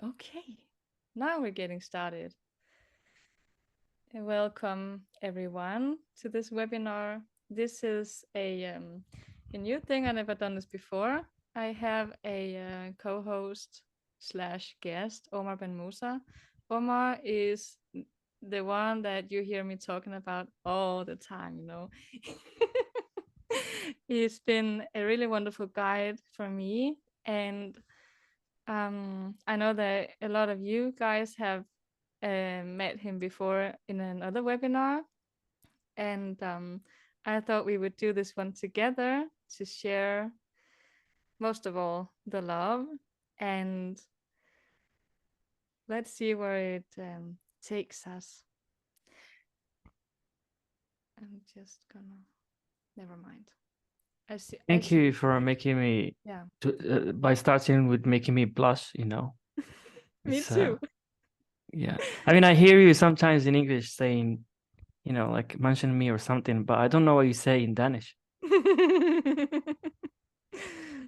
Okay, now we're getting started. Welcome everyone to this webinar. This is a new thing. I've never done this before. I have a co-host slash guest, Omar Ben Moussa. Omar is the one that you hear me talking about all the time, you know. He's been a really wonderful guide for me, and I know that a lot of you guys have met him before in another webinar, and I thought we would do this one together to share, most of all, the love, and let's see where it takes us. I'm just gonna, never mind. I Thank see. you for making me Yeah, by starting with making me blush, you know. me It's too. yeah. I mean, I hear you sometimes in English saying, like mention me or something, but I don't know what you say in Danish.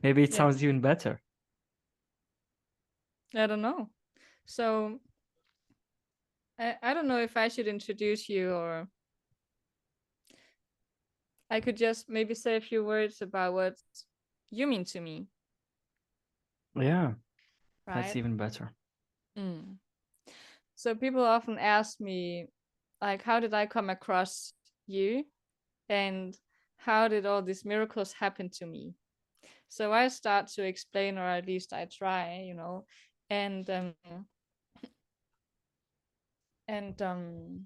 Maybe it Yes, sounds even better. I don't know. So I don't know if I should introduce you, or I could just maybe say a few words about what you mean to me, Yeah, that's right? even better. Mm. So people often ask me, like, how did I come across you? And how did all these miracles happen to me? So I start to explain, or at least I try, and and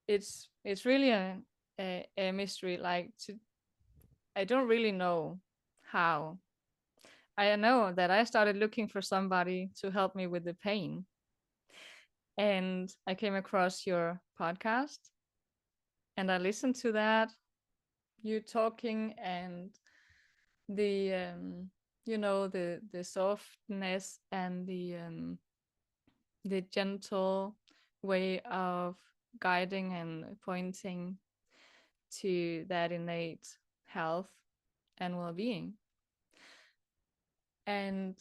it's really a mystery. I don't really know how. I know that I started looking for somebody to help me with the pain, and I came across your podcast, and I listened to that, you talking, and the the softness and the gentle way of guiding and pointing to that innate health and well-being. And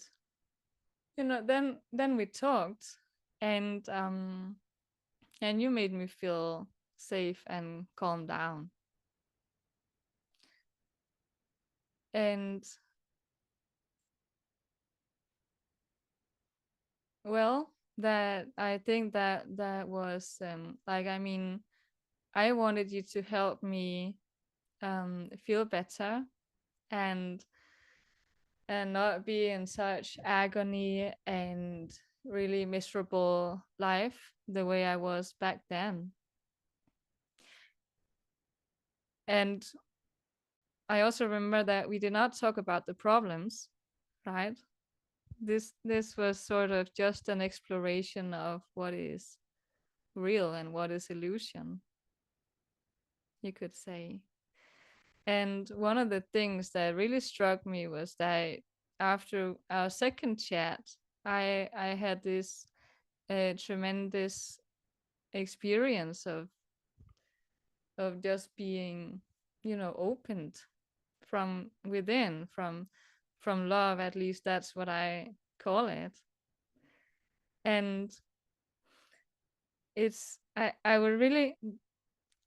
then we talked, and and you made me feel safe and calm down. And well, that I think that was I mean, I wanted you to help me feel better, and not be in such agony and really miserable life the way I was back then. And I also remember that we did not talk about the problems, right? This was sort of just an exploration of what is real and what is illusion, you could say. And one of the things that really struck me was that after our second chat, I had this tremendous experience of just being, opened from within, from love. At least that's what I call it. And I would really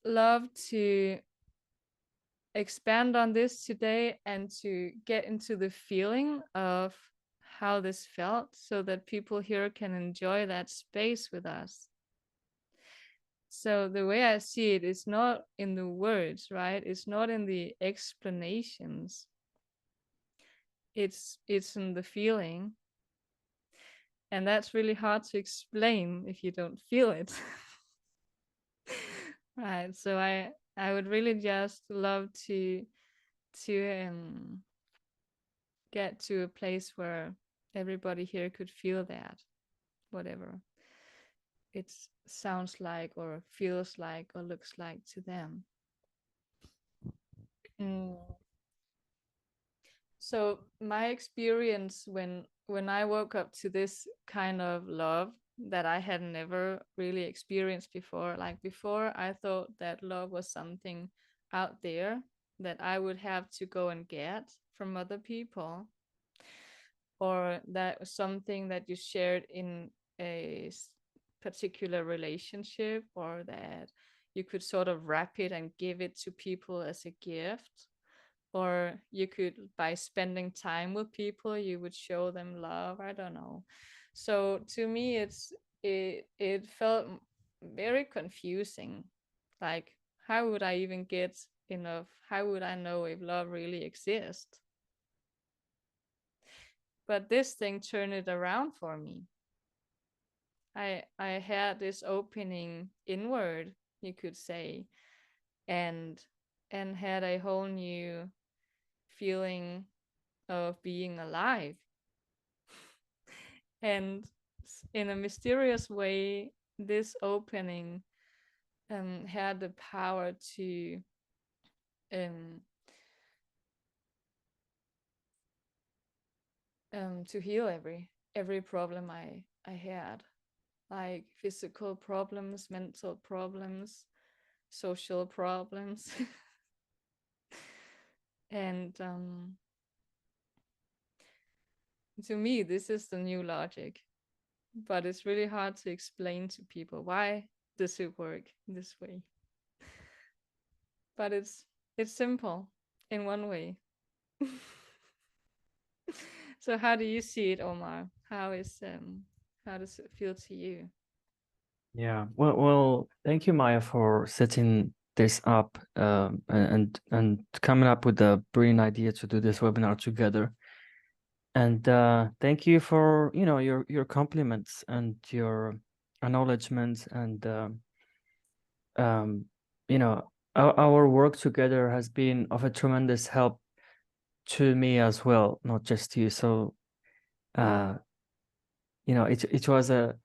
love to expand on this today and to get into the feeling of how this felt, so that people here can enjoy that space with us. So the way I see it is not in the words, right? It's not in the explanations. It's in the feeling. And that's really hard to explain if you don't feel it. Right. So I would really just love to get to a place where everybody here could feel that, whatever it sounds like or feels like or looks like to them. Mm. So my experience when I woke up to this kind of love that I had never really experienced before. Like before, I thought that love was something out there that I would have to go and get from other people. or that was something that you shared in a particular relationship, or that you could sort of wrap it and give it to people as a gift, or you could, by spending time with people, you would show them love. I don't know. So to me, it felt very confusing. Like, how would I even get enough? How would I know if love really exists? But this thing turned it around for me. I had this opening inward, you could say, and had a whole new feeling of being alive. And in a mysterious way, this opening had the power um, to heal every problem I had, like physical problems, mental problems, social problems. And to me, this is the new logic, but it's really hard to explain to people why does it work this way. But it's simple in one way. So how do you see it, Omar? How does it feel to you? Yeah. Well, thank you, Maya, for setting this up and coming up with the brilliant idea to do this webinar together. And thank you for, you know, your compliments and your acknowledgements, and you know, our work together has been of a tremendous help to me as well, not just you. So you know, it was a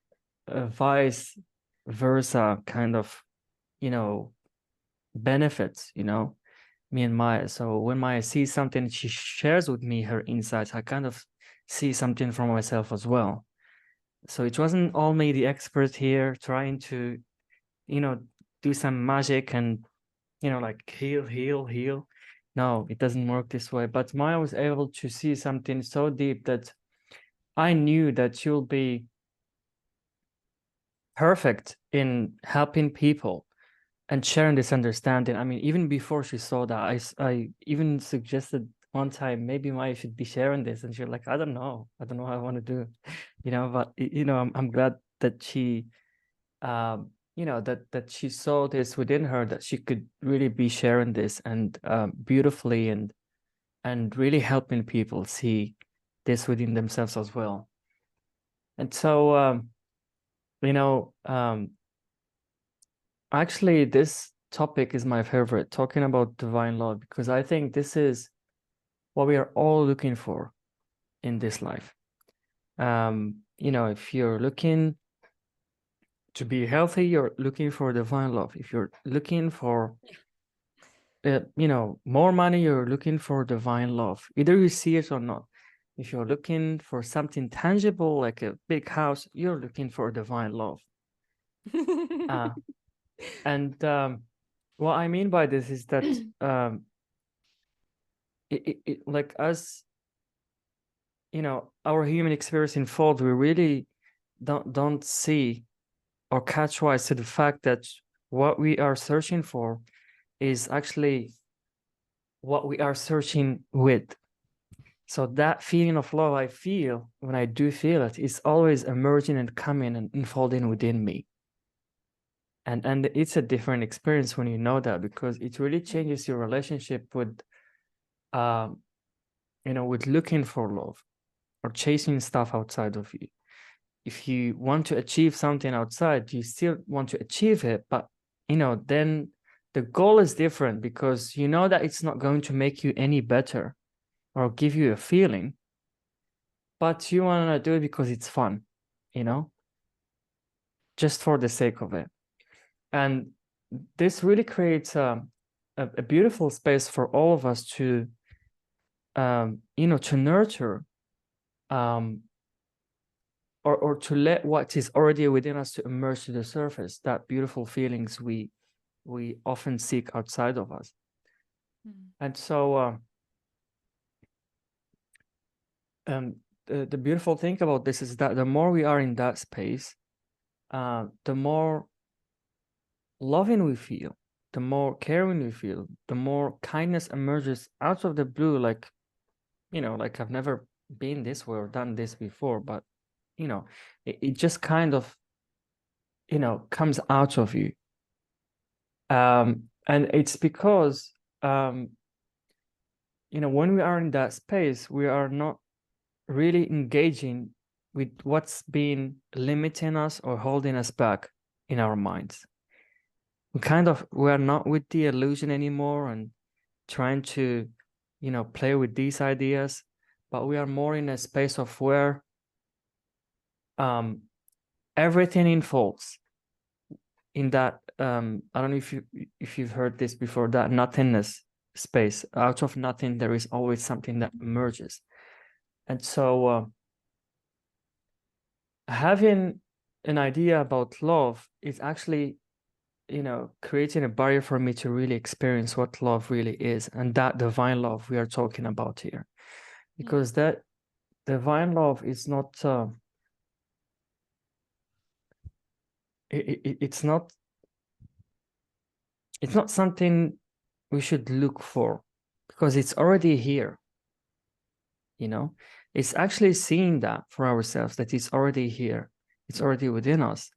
vice versa kind of, you know, benefits, you know, me and Maya. So when Maya sees something, she shares with me her insights. I kind of see something from myself as well. So it wasn't all me, the expert here, trying to, you know, do some magic and, you know, like heal. No, it doesn't work this way. But Maya was able to see something so deep that I knew that she'll be perfect in helping people and sharing this understanding. I mean, even before she saw that, I even suggested one time, maybe Maya should be sharing this. And she's like, I don't know what I want to do, you know, but, you know, I'm glad that she, you know, that she saw this within her, that she could really be sharing this and beautifully and really helping people see this within themselves as well. And so, you know, actually, this topic is my favorite, talking about divine love, because I think this is what we are all looking for in this life. You know, if you're looking to be healthy, you're looking for divine love. If you're looking for, you know, more money, you're looking for divine love. Either you see it or not. If you're looking for something tangible, like a big house, you're looking for divine love. And what I mean by this is that like us, you know, our human experience unfold, we really don't see or catch wise to the fact that what we are searching for is actually what we are searching with. So that feeling of love I feel when I do feel it is always emerging and coming and unfolding within me. And it's a different experience when you know that, because it really changes your relationship with, you know, with looking for love or chasing stuff outside of you. If you want to achieve something outside, you still want to achieve it, but, you know, then the goal is different, because you know that it's not going to make you any better or give you a feeling, but you want to do it because it's fun, you know, just for the sake of it. And this really creates a beautiful space for all of us to, you know, to nurture, or to let what is already within us to emerge to the surface, that beautiful feelings we often seek outside of us. And so the beautiful thing about this is that the more we are in that space, the more loving we feel, the more caring we feel, the more kindness emerges out of the blue. Like, like I've never been this way or done this before, but it just kind of comes out of you. And it's because when we are in that space, we are not really engaging with what's been limiting us or holding us back in our minds. We are not with the illusion anymore and trying to play with these ideas, but we are more in a space of where everything unfolds in that I don't know if you've heard this before, that nothingness space. Out of nothing there is always something that emerges. And so having an idea about love is actually creating a barrier for me to really experience what love really is, and that divine love we are talking about here. Because that divine love is not it's not something we should look for, because it's already here. It's actually seeing that for ourselves, that it's already here, it's already within us.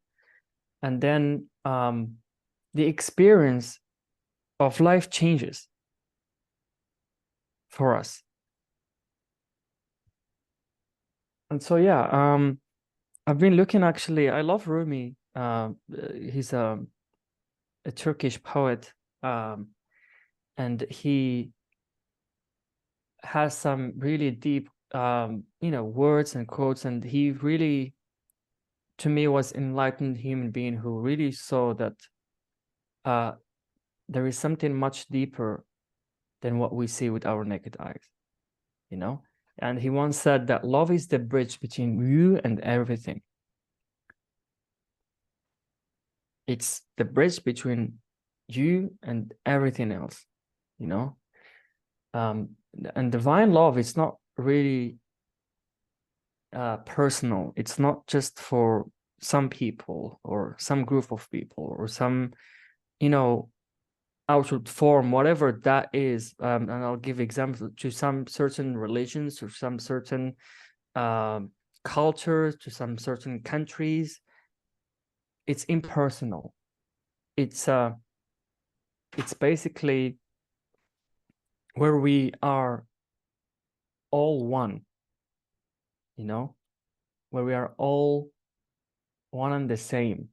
And then the experience of life changes for us. And so I've been looking, actually, I love Rumi. He's a Turkish poet, and he has some really deep words and quotes, and he really, to me, was enlightened human being who really saw that there is something much deeper than what we see with our naked eyes, and he once said that love is the bridge between you and everything. It's the bridge between you and everything else, and divine love is not really personal. It's not just for some people or some group of people or some outward form, whatever that is. And I'll give examples to some certain religions or some certain cultures, to some certain countries. It's impersonal. It's basically where we are all one, where we are all one and the same.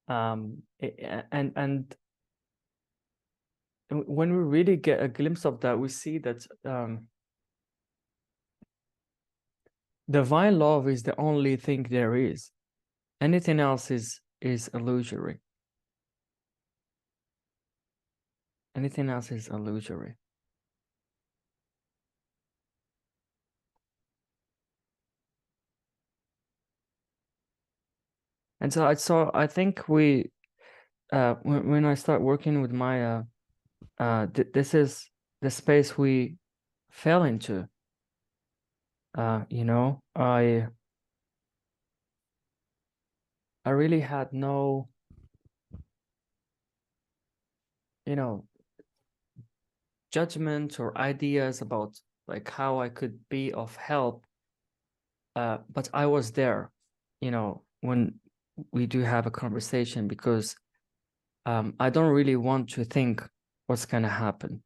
And when we really get a glimpse of that, we see that divine love is the only thing there is. Anything else is illusory. Anything else is illusory. And so I think we when I start working with Maya, this is the space we fell into. I really had no judgment or ideas about like how I could be of help, but I was there when we do have a conversation, because I don't really want to think what's gonna happen.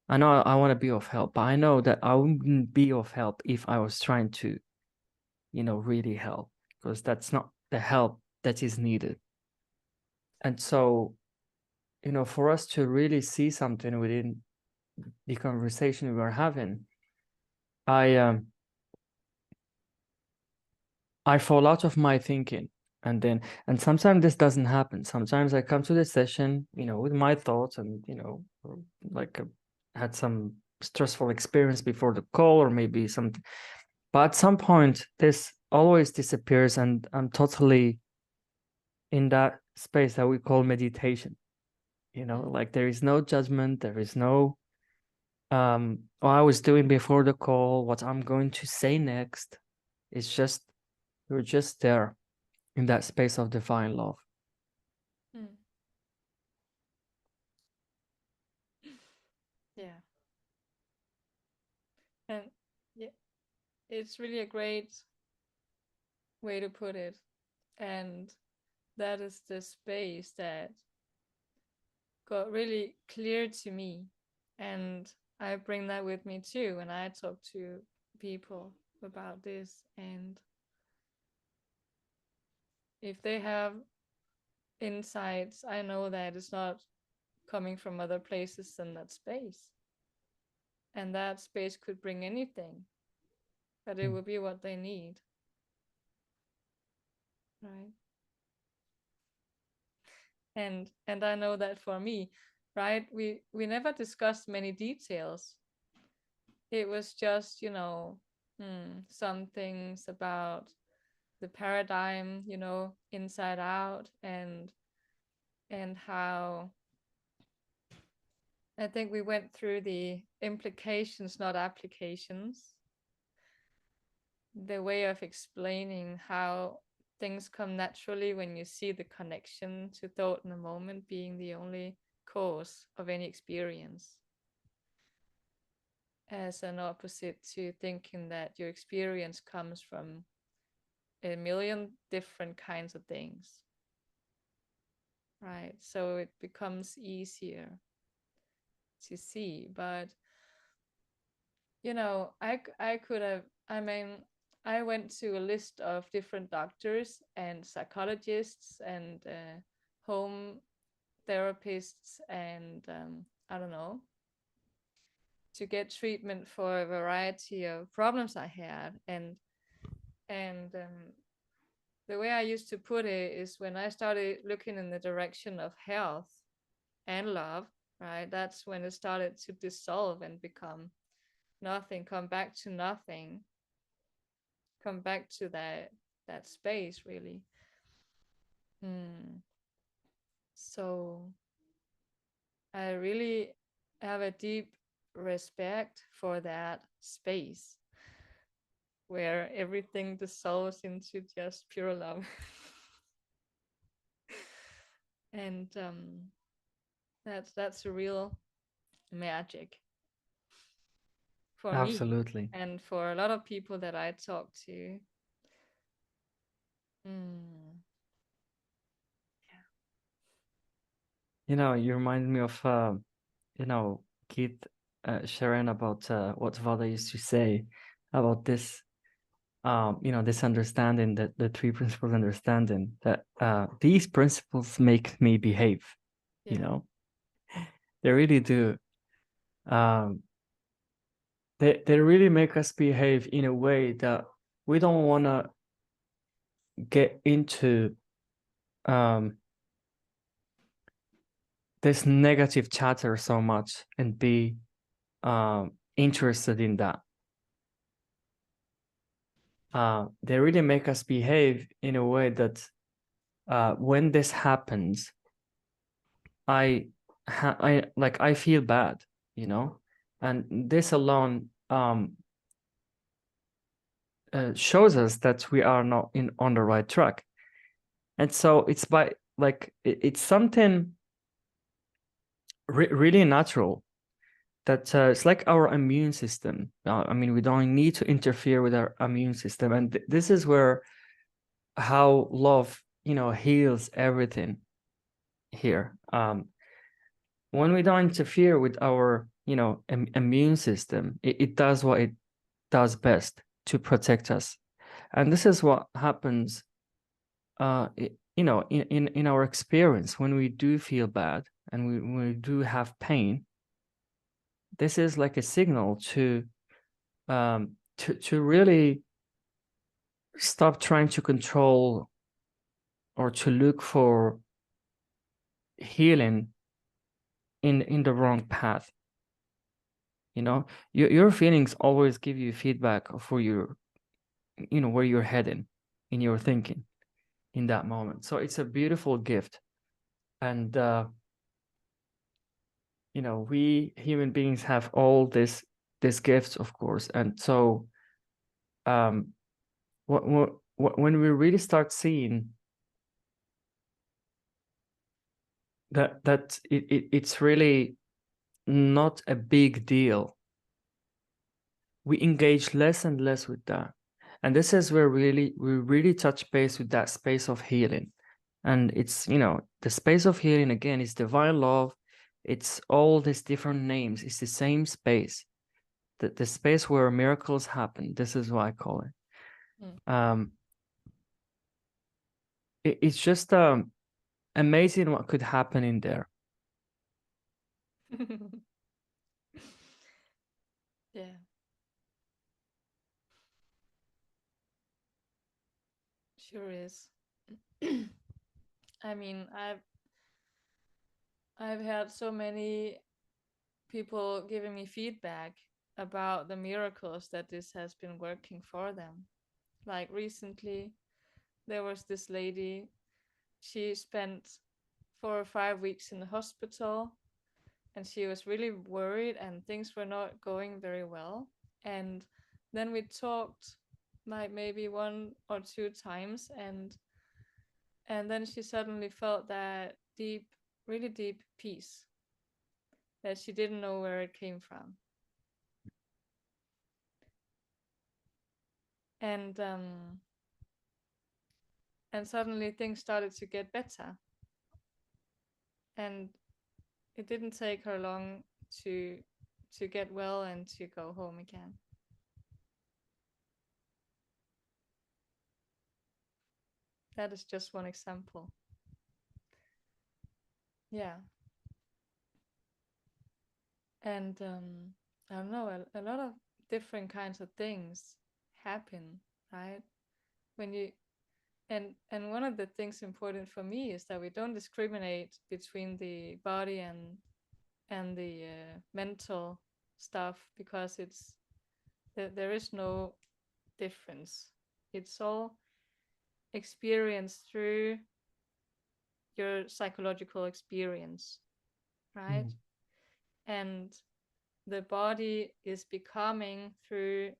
I know I want to be of help, but I know that I wouldn't be of help if I was trying to really help, because that's not the help that is needed. And so for us to really see something within the conversation we were having, I fall out of my thinking, and sometimes this doesn't happen. Sometimes I come to the session with my thoughts, and like had some stressful experience before the call, or maybe something, but at some point this always disappears, and I'm totally in that space that we call meditation. Like there is no judgment, there is no what I was doing before the call, what I'm going to say next. It's just, you're just there in that space of divine love. Mm. Yeah. And yeah, it's really a great way to put it. And that is the space that got really clear to me. And I bring that with me too when I talk to people about this. And if they have insights, I know that it's not coming from other places than that space. And that space could bring anything, but it will be what they need. Right. And I know that for me, right, we never discussed many details. It was just, some things about the paradigm, inside out, and how I think we went through the implications, not applications, the way of explaining how things come naturally when you see the connection to thought in the moment being the only cause of any experience, as an opposite to thinking that your experience comes from a million different kinds of things. Right. So it becomes easier to see. But, I could have, I went to a list of different doctors and psychologists and home therapists and I don't know, to get treatment for a variety of problems I had. And the way I used to put it is when I started looking in the direction of health and love, right? That's when it started to dissolve and become nothing, come back to nothing, come back to that space, really. So I really have a deep respect for that space where everything dissolves into just pure love. And that's a real magic for me Absolutely. and for a lot of people that I talk to. Mm. You remind me of, Keith sharing about what Vada used to say about this, this understanding, that the three principles understanding, that these principles make me behave, Yeah. they really do. They really make us behave in a way that we don't want to get into this negative chatter so much and be interested in that. They really make us behave in a way that when this happens, I feel bad, and this alone shows us that we are not on the right track. And so it's it's something really natural that it's like our immune system. We don't need to interfere with our immune system, and this is where how love heals everything here. When we don't interfere with our immune system, it does what it does best to protect us. And this is what happens in our experience when we do feel bad and we do have pain. This is like a signal to really stop trying to control or to look for healing in the wrong path. Your feelings always give you feedback of where you're heading in your thinking in that moment. So it's a beautiful gift. And you know, we human beings have all these gifts, of course, and so when we really start seeing that it's really not a big deal, we engage less and less with that. And this is where we really touch base with that space of healing. And it's, you know, the space of healing, again, is divine love. It's all these different names. It's the same space, the space where miracles happen. This is what I call it. It's just amazing what could happen in there. Yeah. Sure is. I mean, I've had so many people giving me feedback about the miracles that this has been working for them. Like recently, there was this lady, she spent 4 or 5 weeks in the hospital, and she was really worried and things were not going very well. And then we talked like maybe 1 or 2 times, and then she suddenly felt that deep, really deep peace that she didn't know where it came from. And suddenly things started to get better, and it didn't take her long to get well and to go home again. That is just one example. Yeah. And I don't know, a lot of different kinds of things happen, right? When you and one of the things important for me is that we don't discriminate between the body and the mental stuff, because there is no difference. It's all experienced through your psychological experience, right? And the body is becoming through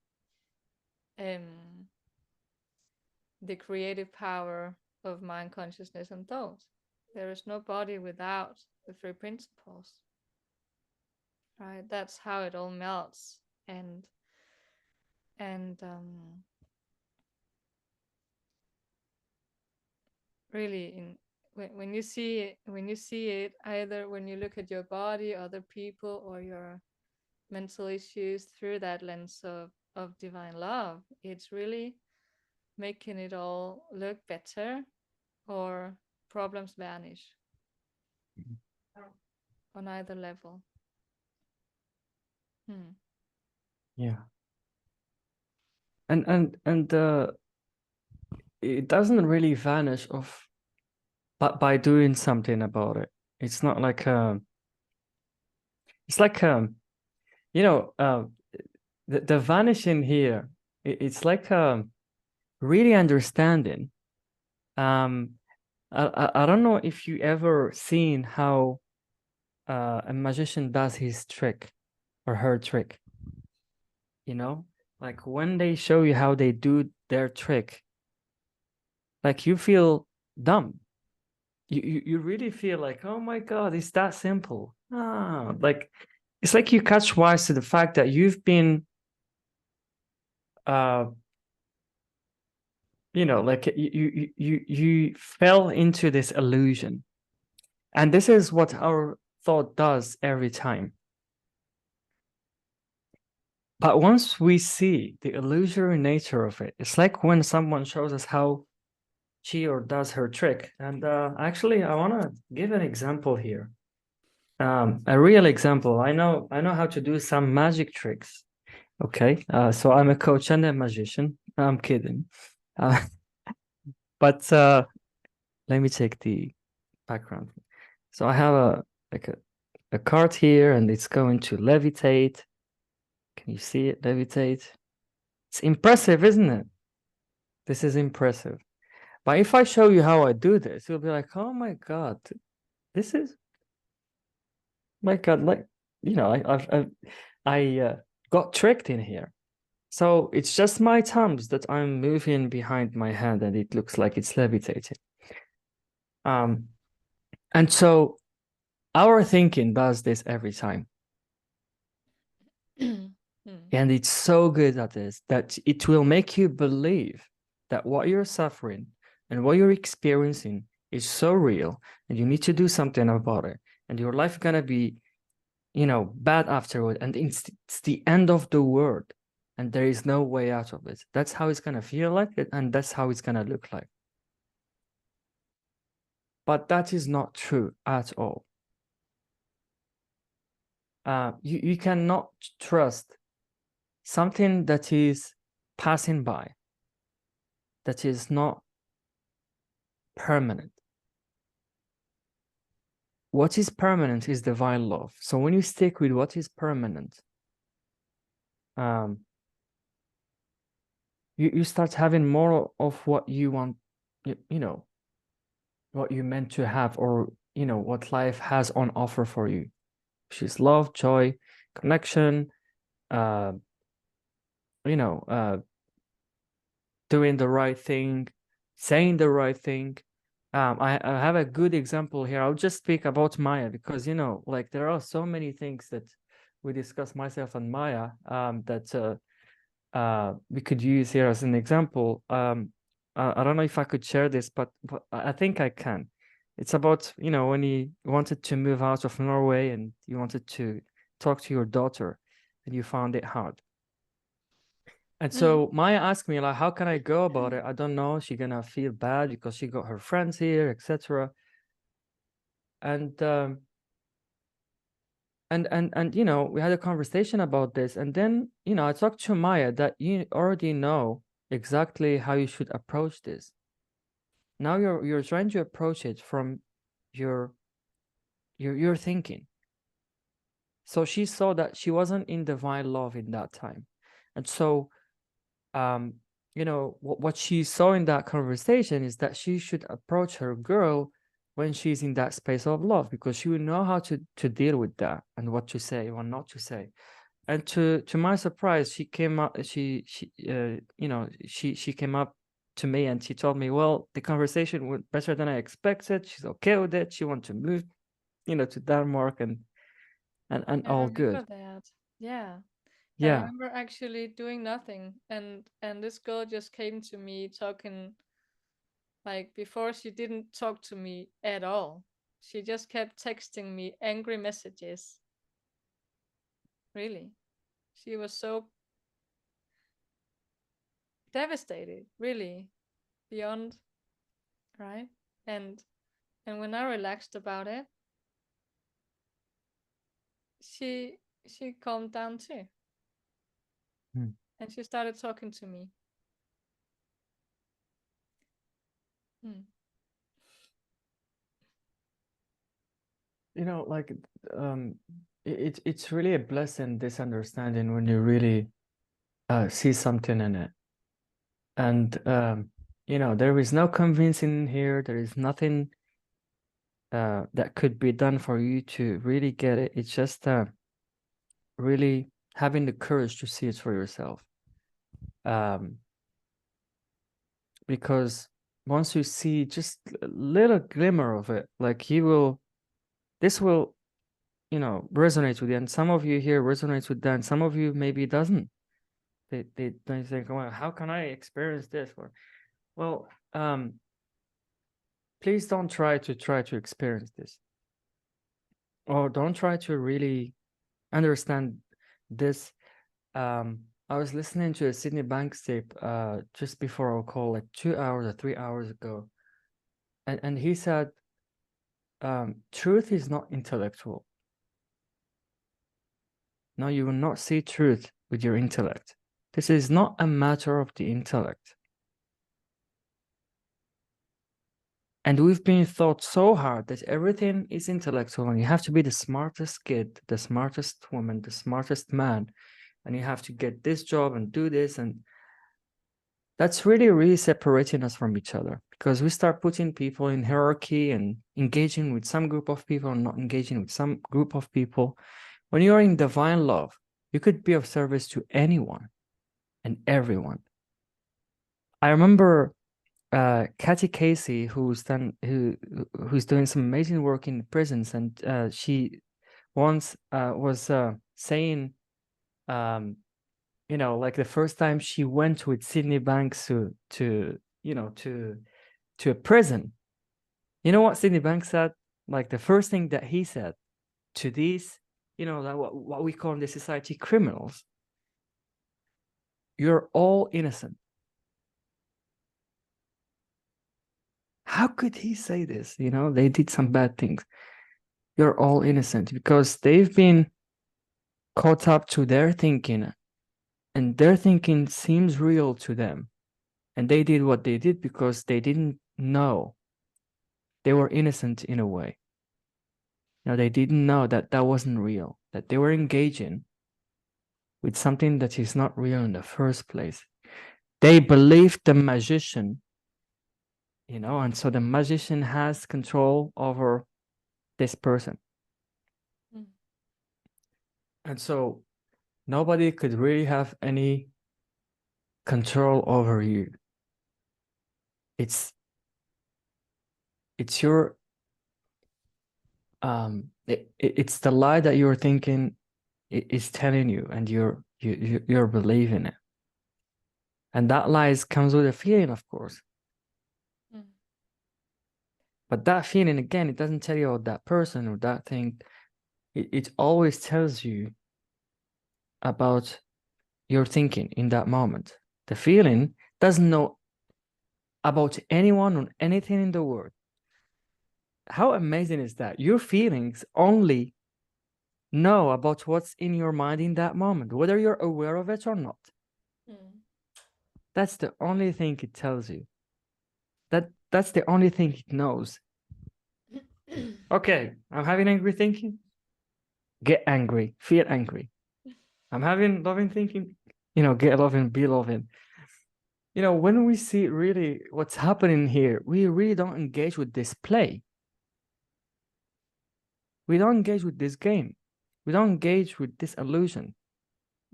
the creative power of mind, consciousness, and thought. There is no body without the three principles, right? That's how it all melts. And really, when you see it, either when you look at your body, other people, or your mental issues through that lens of divine love, it's really making it all look better, or problems vanish on either level. Yeah. And it doesn't really vanish but by doing something about it. It's not like it's like you know, the vanishing here, it's like really understanding. I don't know if you ever seen how a magician does his trick or her trick. You know, like when they show you how they do their trick, like you feel dumb. You really feel like, oh my God, it's that simple. Like it's like you catch wise to the fact that you've been you know, like you fell into this illusion. And this is what our thought does every time. But once we see the illusory nature of it, it's like when someone shows us how she or does her trick. And actually, I want to give an example here. A real example. I know how to do some magic tricks. Okay, so I'm a coach and a magician. I'm kidding. But let me take the background. So I have a card here, and it's going to levitate. Can you see it levitate? It's impressive, isn't it? This is impressive. But if I show you how I do this, you'll be like, oh my God, this is... My God, like, you know, I got tricked in here. So it's just my thumbs that I'm moving behind my hand, and it looks like it's levitating. And so our thinking does this every time. And it's so good at this that it will make you believe that what you're suffering and what you're experiencing is so real, and you need to do something about it. And your life gonna be, you know, bad afterward, and it's the end of the world, and there is no way out of it. That's how it's gonna feel like it, and that's how it's gonna look like. But that is not true at all. You cannot trust something that is passing by, that is not permanent. What is permanent is divine love. So when you stick with what is permanent, you start having more of what you want, you know, what you meant to have, or, you know, what life has on offer for you, which is love, joy, connection, you know, doing the right thing, saying the right thing. I have a good example here. I'll just speak about Maya because, you know, like there are so many things that we discuss, myself and Maya, that we could use here as an example. I don't know if I could share this, but I think I can. It's about, you know, when you wanted to move out of Norway and you wanted to talk to your daughter and you found it hard. And so Maya asked me, like, how can I go about it? I don't know. She's gonna feel bad because she got her friends here, etc. And you know, we had a conversation about this, and then, you know, I talked to Maya that you already know exactly how you should approach this. Now you're trying to approach it from your thinking. So she saw that she wasn't in divine love in that time, and so you know, what she saw in that conversation is that she should approach her girl when she's in that space of love, because she will know how to deal with that and what to say, what not to say. And to my surprise, she came up, she you know, she came up to me and she told me, well, the conversation went better than I expected. She's okay with it. She wants to move, you know, to Denmark, and I all remember good. that. Yeah. I Yeah. remember actually doing nothing, and this girl just came to me talking, like, before she didn't talk to me at all. She just kept texting me angry messages. Really. She was so devastated, really, beyond, right? And when I relaxed about it, she calmed down too. Hmm. And she started talking to me. Hmm. You know, like it's really a blessing, this understanding, when you really see something in it. And you know, there is no convincing here. There is nothing that could be done for you to really get it. It's just really having the courage to see it for yourself. Because once you see just a little glimmer of it, like this will, you know, resonate with you. And some of you here resonates with that, and some of you maybe it doesn't. They don't think, well, how can I experience this? Or, well, please don't try to experience this, or don't try to really understand this. I was listening to a Sydney Banks tape just before our call, like 2 hours or 3 hours ago, and he said, truth is not intellectual. No, you will not see truth with your intellect. This is not a matter of the intellect. And we've been taught so hard that everything is intellectual, and you have to be the smartest kid, the smartest woman, the smartest man, and you have to get this job and do this. And that's really, really separating us from each other. because we start putting people in hierarchy and engaging with some group of people and not engaging with some group of people. When you're in divine love, you could be of service to anyone and everyone. I remember Kathy Casey, who's doing some amazing work in prisons, and she once was saying, like the first time she went with Sydney Banks to a prison. You know what Sydney Banks said? Like the first thing that he said to these, like what we call in the society criminals, you're all innocent. How could he say this? They did some bad things. You're all innocent because they've been caught up to their thinking, and their thinking seems real to them. And they did what they did because they didn't know. They were innocent in a way. They didn't know that that wasn't real, that they were engaging with something that is not real in the first place. They believed the magician, and so the magician has control over this person. Mm. And so nobody could really have any control over you. It's your it's the lie that you're thinking is telling you, and you're believing it. And that lies comes with a feeling, of course. Mm. But that feeling, again, it doesn't tell you about that person or that thing. It always tells you about your thinking in that moment. The feeling doesn't know about anyone or anything in the world. How amazing is that? Your feelings only know about what's in your mind in that moment, whether you're aware of it or not. Mm. That's the only thing it tells you. That's the only thing it knows. Okay, I'm having angry thinking. Get angry, feel angry. I'm having loving thinking, get loving, be loving. When we see really what's happening here, we really don't engage with this play. We don't engage with this game. We don't engage with this illusion.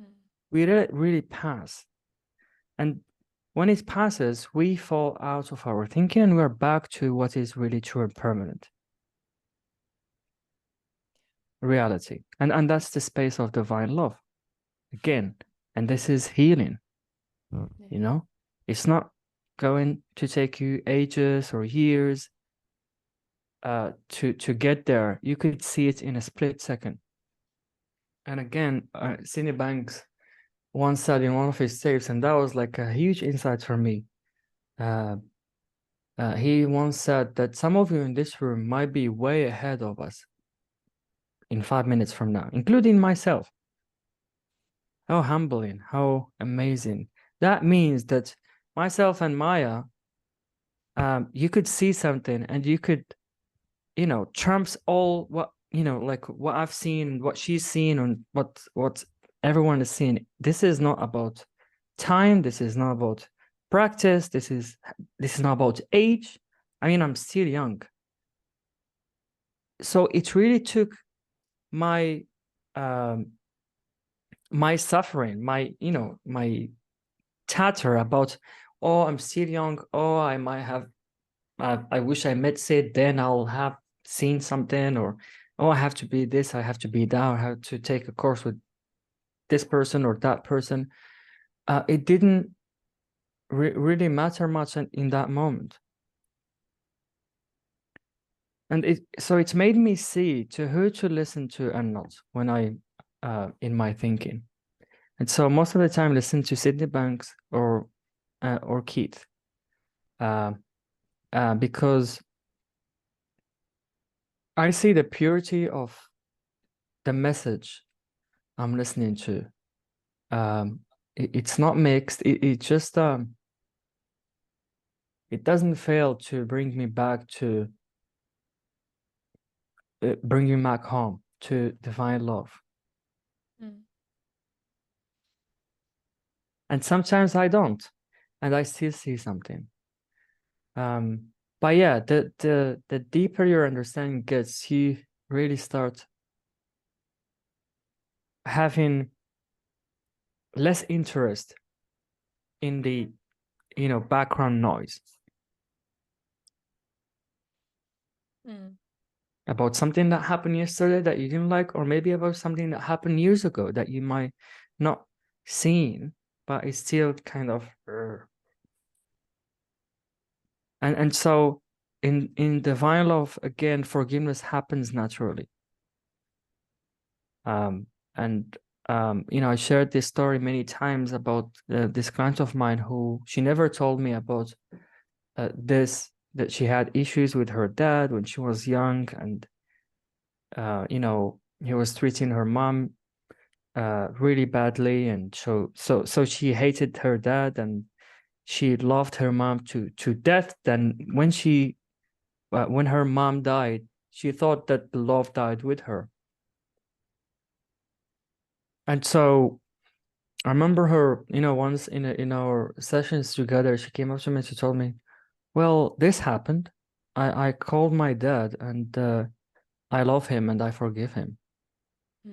Mm. We really pass. And when it passes, we fall out of our thinking and we're back to what is really true and permanent. Reality. And that's the space of divine love. Again, and this is healing. It's not going to take you ages or years to get there. You could see it in a split second. And again, Sidney Banks once said in one of his tapes, and that was like a huge insight for me. He once said that some of you in this room might be way ahead of us in 5 minutes from now, including myself. How humbling, how amazing. That means that myself and Maya, you could see something and you could, trumps all what, like what I've seen, what she's seen, and what everyone is seeing. This is not about time. This is not about practice. This is not about age. I mean, I'm still young. So it really took my my suffering, my chatter about, oh, I'm still young. Oh, I might have, I wish I met Sid, then I'll have seen something, or, oh, I have to be this, I have to be that, I have to take a course with this person or that person. It didn't really matter much in that moment. And so it's made me see to who to listen to and not when I, in my thinking. And so most of the time, listen to Sydney Banks or Keith, because I see the purity of the message I'm listening to. It's not mixed. It just it doesn't fail to bring me back to bring you back home to divine love. Mm. And sometimes I don't, and I still see something. But yeah, the deeper your understanding gets, you really start having less interest in the background noise about something that happened yesterday that you didn't like, or maybe about something that happened years ago that you might not seen, but it's still kind of and so in divine love, again, forgiveness happens naturally. And I shared this story many times about this client of mine who she never told me about this, that she had issues with her dad when she was young, and he was treating her mom really badly, and so she hated her dad and she loved her mom to death. Then when her mom died, she thought that the love died with her. And so I remember her, once in our sessions together, she came up to me and she told me, well, this happened. I called my dad and I love him and I forgive him.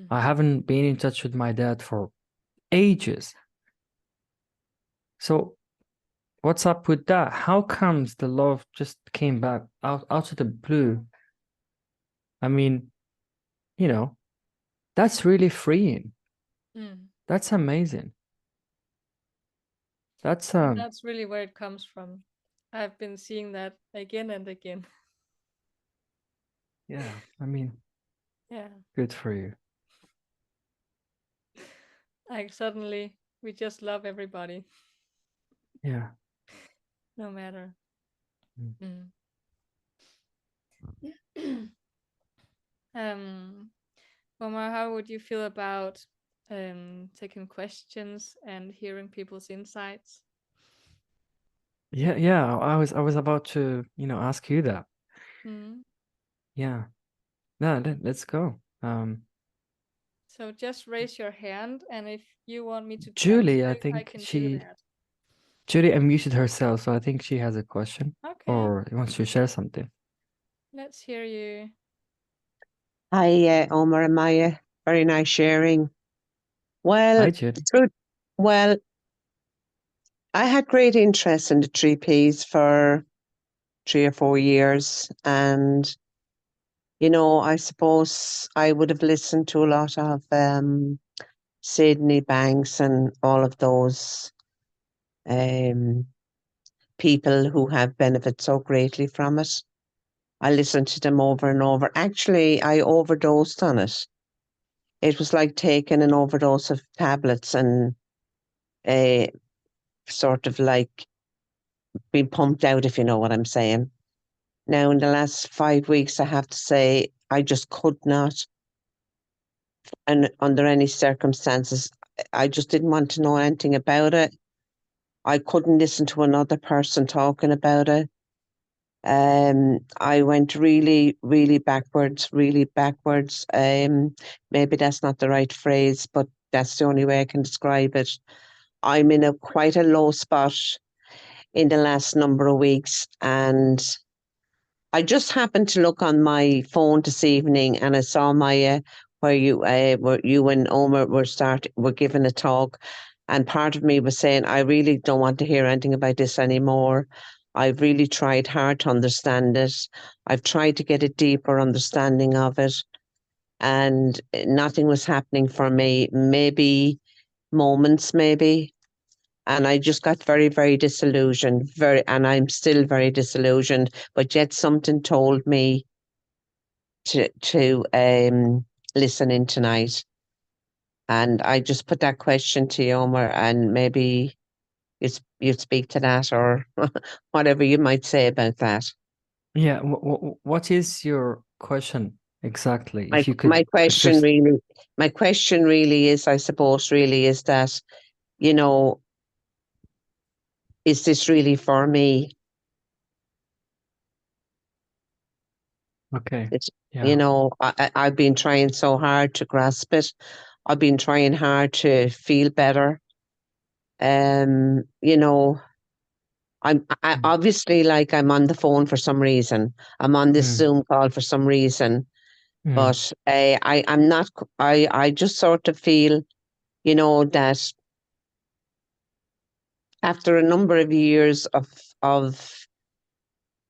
I haven't been in touch with my dad for ages. So what's up with that? How comes the love just came back out of the blue? I mean, that's really freeing. That's amazing. That's really where it comes from. I've been seeing that again and again. yeah, I mean, Yeah. good for you. Like suddenly we just love everybody. Yeah. No matter. Omar, how would you feel about taking questions and hearing people's insights? Yeah. I was about to, ask you that. Yeah. No, let's go. So just raise your hand, and if you want me to Julie, I translate, I think can do that. Julie unmuted herself, so I think she has a question. Okay. Or wants to share something. Let's hear you. Hi, Omar and Maya. Very nice sharing. Well, Hi, Julie. well, I had great interest in the 3Ps for 3 or 4 years. And, I suppose I would have listened to a lot of Sydney Banks and all of those people who have benefited so greatly from it. I listened to them over and over. Actually, I overdosed on it. It was like taking an overdose of tablets and sort of like being pumped out, if you know what I'm saying. Now, in the last 5 weeks, I have to say, I just could not, and under any circumstances, I just didn't want to know anything about it. I couldn't listen to another person talking about it. I went really, really backwards, really backwards. Maybe that's not the right phrase, but that's the only way I can describe it. I'm in quite a low spot in the last number of weeks, and I just happened to look on my phone this evening, and I saw my where you and Omar were giving a talk, and part of me was saying, I really don't want to hear anything about this anymore. I've really tried hard to understand it. I've tried to get a deeper understanding of it, and nothing was happening for me. Maybe moments, maybe. And I just got very, very disillusioned, and I'm still very disillusioned, but yet something told me to listen in tonight. And I just put that question to you, Omar, and maybe you'd speak to that, or whatever you might say about that. Yeah. What is your question exactly? My, If you my could question just... really is, I suppose, really is that, is this really for me? Okay. It's, Yeah. I've been trying so hard to grasp it. I've been trying hard to feel better. You know, I obviously, like, I'm on the phone for some reason. I'm on this Zoom call for some reason. But I'm not. I just sort of feel, that after a number of years of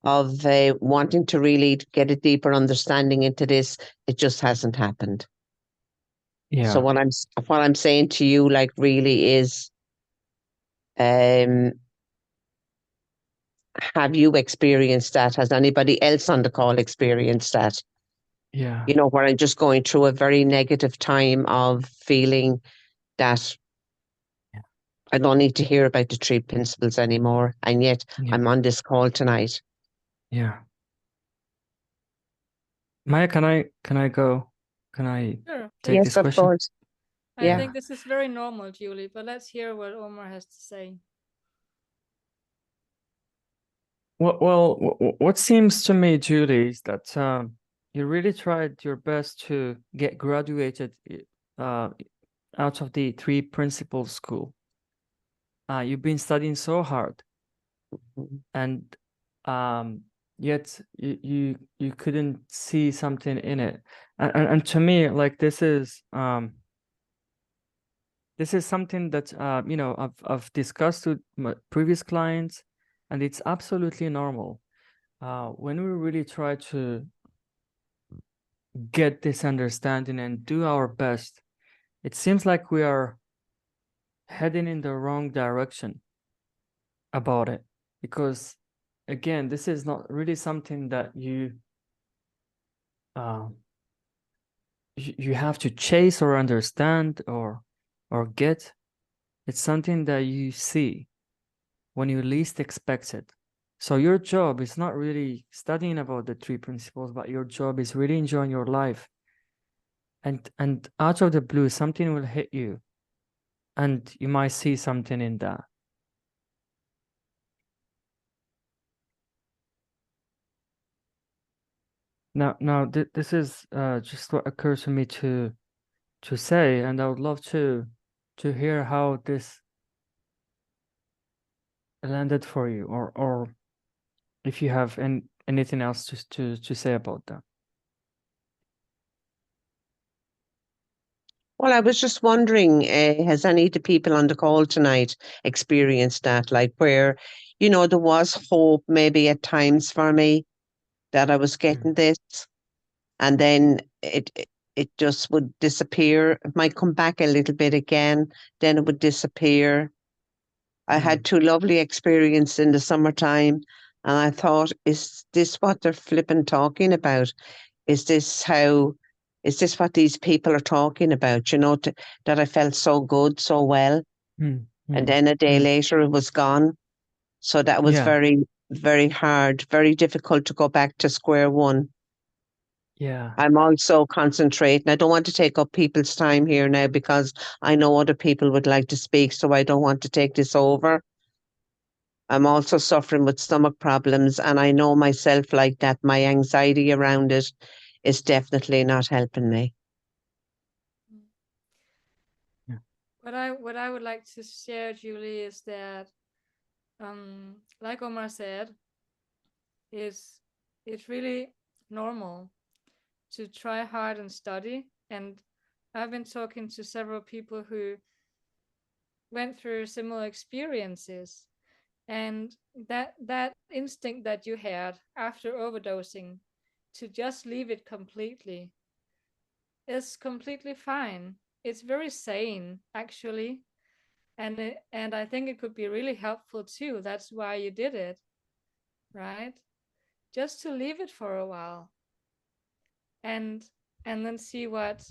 wanting to really get a deeper understanding into this, it just hasn't happened. Yeah. So what I'm saying to you, like, really is, have you experienced that? Has anybody else on the call experienced that? Yeah. Where I'm just going through a very negative time of feeling that I don't need to hear about the three principles anymore, and yet I'm on this call tonight. Yeah. Maya, can I go? Can I Sure, take Yes, this of question? course. I Yeah. think this is very normal, Julie, but let's hear what Omar has to say. Well, what seems to me, Julie, is that you really tried your best to get graduated out of the three principles school. You've been studying so hard, and yet you couldn't see something in it. And to me, like, this is something that I've discussed with my previous clients, and it's absolutely normal. When we really try to get this understanding and do our best, it seems like we are heading in the wrong direction about it, because again, this is not really something that you have to chase or understand or get. It's something that you see when you least expect it. So your job is not really studying about the three principles, but your job is really enjoying your life. And out of the blue, something will hit you, and you might see something in that. Now, this is just what occurs to me to say, and I would love to hear how this landed for you, or if you have anything else to say about that. Well, I was just wondering, has any of the people on the call tonight experienced that? Like, where, there was hope maybe at times for me that I was getting this, and then it just would disappear. It might come back a little bit again, then it would disappear. I had two lovely experiences in the summertime, and I thought, is this what they're flipping talking about? Is this what these people are talking about? That I felt so good, so well. And then a day later it was gone. So that was very, very hard, very difficult to go back to square one. Yeah. I'm also concentrating. I don't want to take up people's time here now, because I know other people would like to speak, so I don't want to take this over. I'm also suffering with stomach problems, and I know myself like that. My anxiety around it is definitely not helping me. Yeah. What I would like to share, Julie, is that, like Omar said, it's really normal to try hard and study. And I've been talking to several people who went through similar experiences, and that instinct that you had after overdosing to just leave it completely is completely fine. It's very sane, actually, and I think it could be really helpful too. That's why you did it, right? Just to leave it for a while, and then see what,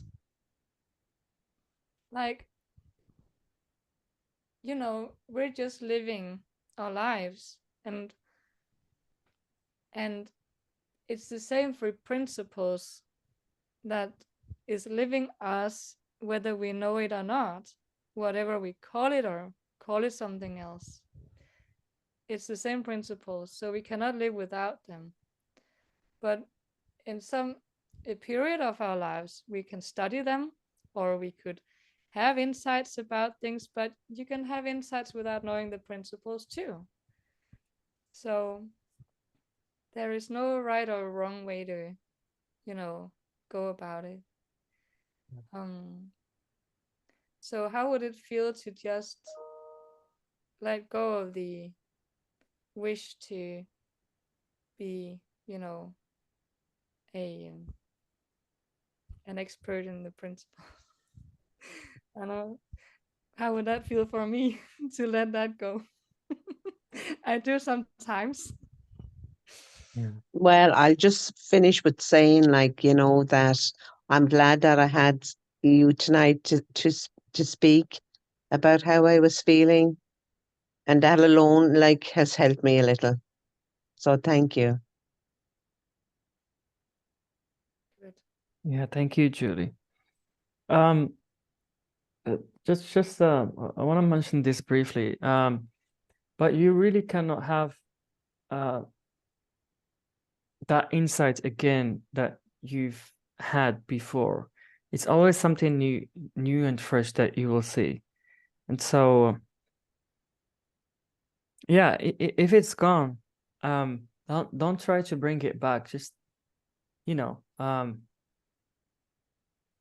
like, we're just living our lives, and it's the same for principles that is living us, whether we know it or not, whatever we call it or call it something else. It's the same principles, so we cannot live without them. But in a period of our lives, we can study them, or we could have insights about things, but you can have insights without knowing the principles too. So there is no right or wrong way to, go about it. So how would it feel to just let go of the wish to be, an expert in the principle? I know. How would that feel for me to let that go? I do sometimes. Yeah. Well, I'll just finish with saying, like, that I'm glad that I had you tonight to speak about how I was feeling, and that alone, like, has helped me a little. So thank you. Good. Yeah, thank you, Julie. Just I want to mention this briefly. But you really cannot have that insight again that you've had before. It's always something new and fresh that you will see. And so, yeah, if it's gone, don't try to bring it back. Just,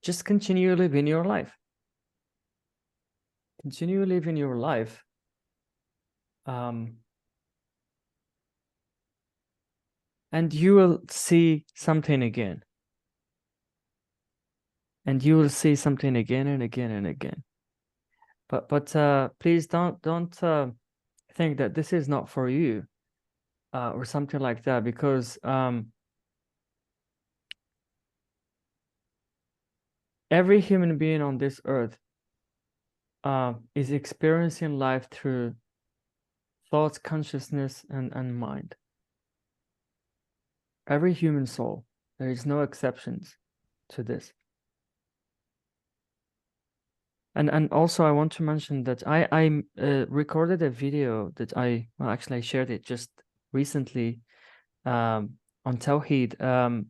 just continue living your life. Continue living your life. And you will see something again. And you will see something again and again and again. But please don't think that this is not for you, or something like that, because every human being on this earth is experiencing life through thoughts, consciousness, and mind. Every human soul. There is no exceptions to this. And also I want to mention that I recorded a video that I shared it just recently on Tawheed, and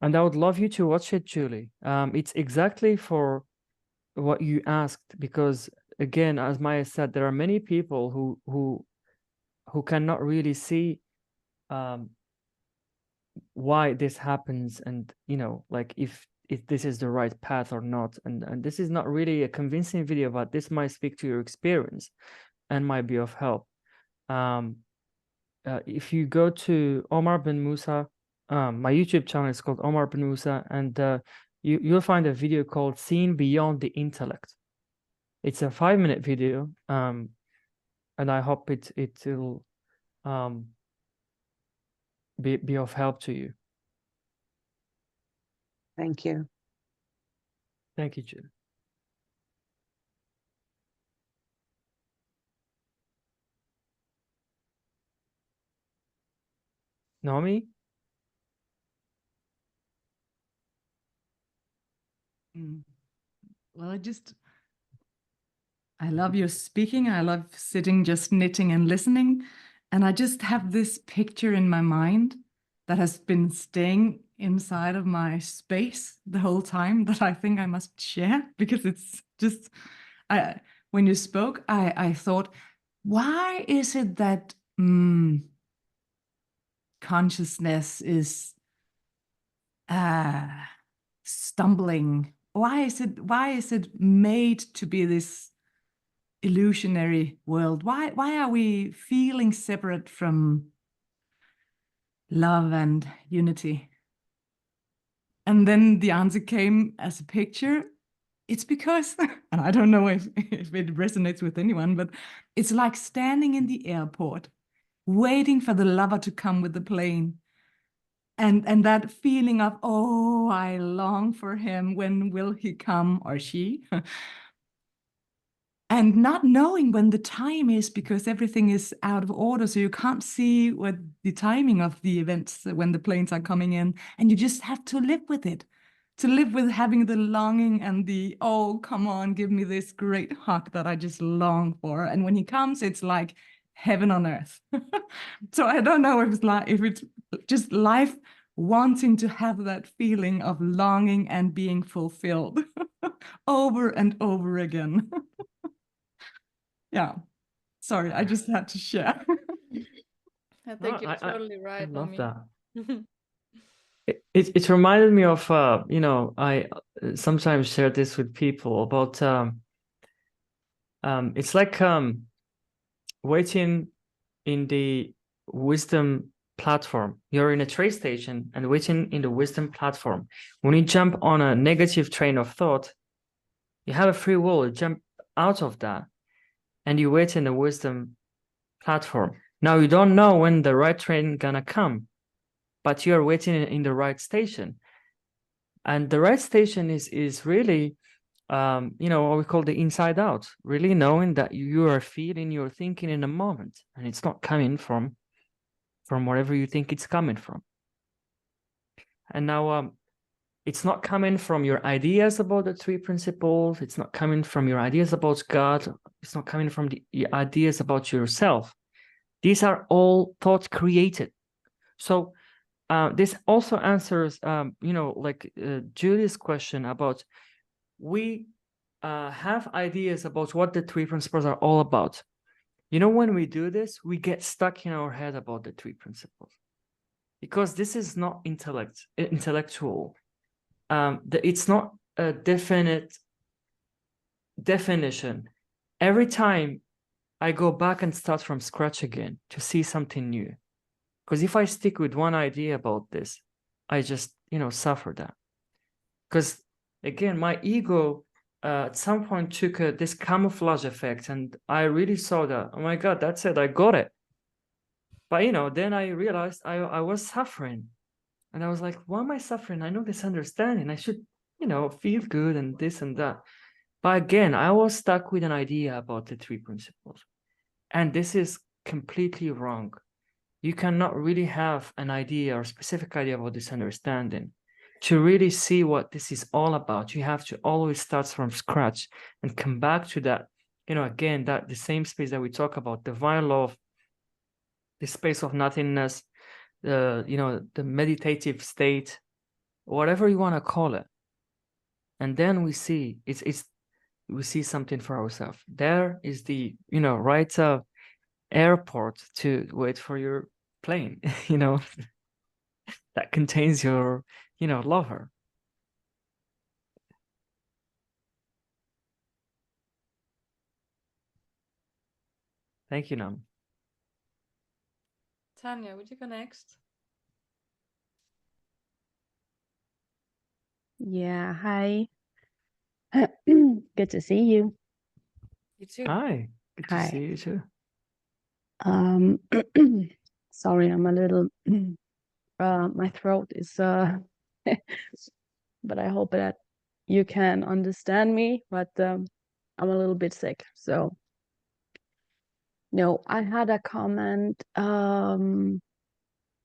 I would love you to watch it, Julie. It's exactly for what you asked, because again, as Maya said, there are many people who cannot really see why this happens, and like if this is the right path or not, and this is not really a convincing video, but this might speak to your experience and might be of help. If you go to Omar Ben Moussa, my YouTube channel is called Omar Ben Moussa, and you'll find a video called Seeing Beyond the Intellect. It's a 5-minute video, and I hope it'll be of help to you. Thank you. Thank you, Julie. Naomi? Well, I love your speaking. I love sitting, just knitting and listening. And I just have this picture in my mind that has been staying inside of my space the whole time that I think I must share, because it's just, when you spoke, I thought, why is it that consciousness is stumbling? Why is it made to be this illusionary world? Why are we feeling separate from love and unity? And then the answer came as a picture. It's because, and I don't know if it resonates with anyone, but it's like standing in the airport, waiting for the lover to come with the plane. And that feeling of, oh, I long for him. When will he come, or she? And not knowing when the time is, because everything is out of order. So you can't see what the timing of the events when the planes are coming in. And you just have to live with it, to live with having the longing and the, oh, come on, give me this great hug that I just long for. And when he comes, it's like heaven on earth. So I don't know if it's just life wanting to have that feeling of longing and being fulfilled over and over again. Yeah, sorry, I just had to share. I think No, you're totally I right, love Omi. that. It reminded me of I sometimes share this with people about it's like waiting in the wisdom platform. You're in a train station and waiting in the wisdom platform. When you jump on a negative train of thought, you have a free will. You jump out of that and you wait in the wisdom platform. Now you don't know when the right train gonna come, but you're waiting in the right station. And the right station is really what we call the inside out, really knowing that you are feeling your thinking in a moment, and it's not coming from wherever you think it's coming from. And now it's not coming from your ideas about the three principles. It's not coming from your ideas about God. It's not coming from the ideas about yourself. These are all thoughts created. So this also answers, Julie's question about we have ideas about what the three principles are all about. When we do this, we get stuck in our head about the three principles because this is not intellectual. It's not a definite definition. Every time I go back and start from scratch again to see something new. Because if I stick with one idea about this, I just, suffer that. Because again, my ego at some point took this camouflage effect, and I really saw that, oh my God, that's it, I got it. But, then I realized I was suffering. And I was like, why am I suffering? I know this understanding. I should, feel good and this and that. But again, I was stuck with an idea about the three principles. And this is completely wrong. You cannot really have an idea or specific idea about this understanding. To really see what this is all about, you have to always start from scratch and come back to that, again, that the same space that we talk about, divine love, the space of nothingness, the meditative state, whatever you want to call it. And then we see we see something for ourselves. There is the, right airport to wait for your plane, that contains your, lover. Thank you, Nam. Tanya, would you go next? Yeah, hi. Good to see you. You too. Hi, good to Hi. see you too. Sorry, I'm a little my throat is but I hope that you can understand me, but I'm a little bit sick. So no, I had a comment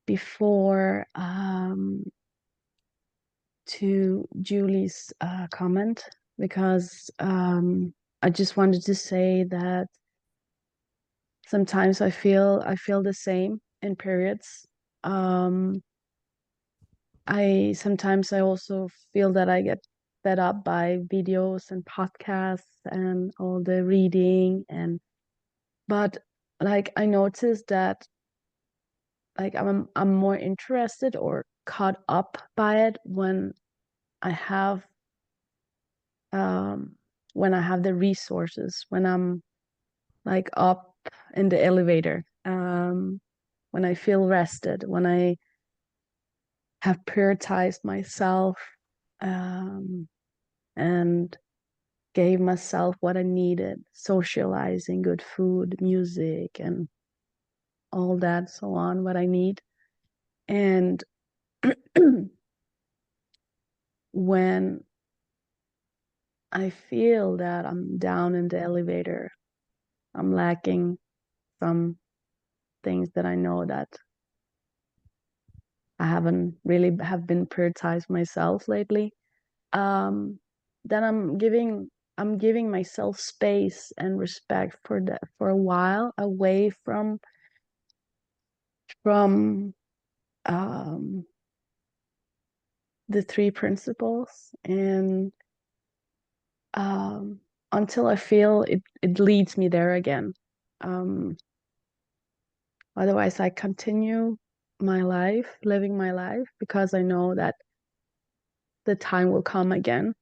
before to Julie's comment because I just wanted to say that sometimes I feel the same in periods. I sometimes also feel that I get fed up by videos and podcasts and all the reading but like I noticed that like I'm more interested or caught up by it when I have the resources, when I'm like up in the elevator, when I feel rested, when I have prioritized myself and gave myself what I needed, socializing, good food, music, and all that, so on, what I need. And when I feel that I'm down in the elevator, I'm lacking some things that I know that I haven't really have been prioritized myself lately. Then I'm giving myself space and respect for that for a while, away from the three principles, and until I feel it leads me there again. Otherwise, I continue my life, living my life, because I know that the time will come again.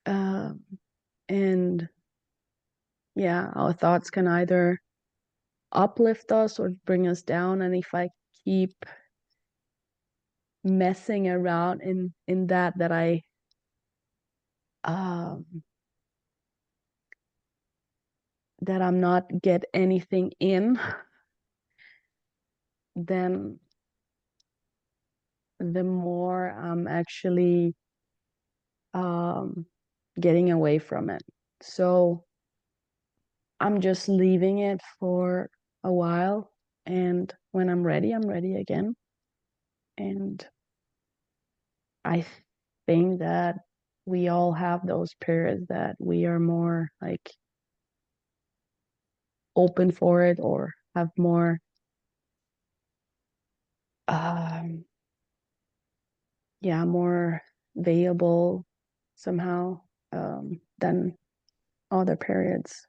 And yeah, our thoughts can either uplift us or bring us down. And if I keep messing around in that I that I'm not get anything in, then the more I'm actually getting away from it. So I'm just leaving it for a while, and when I'm ready again. And I think that we all have those periods that we are more like open for it, or have more more available somehow than other periods.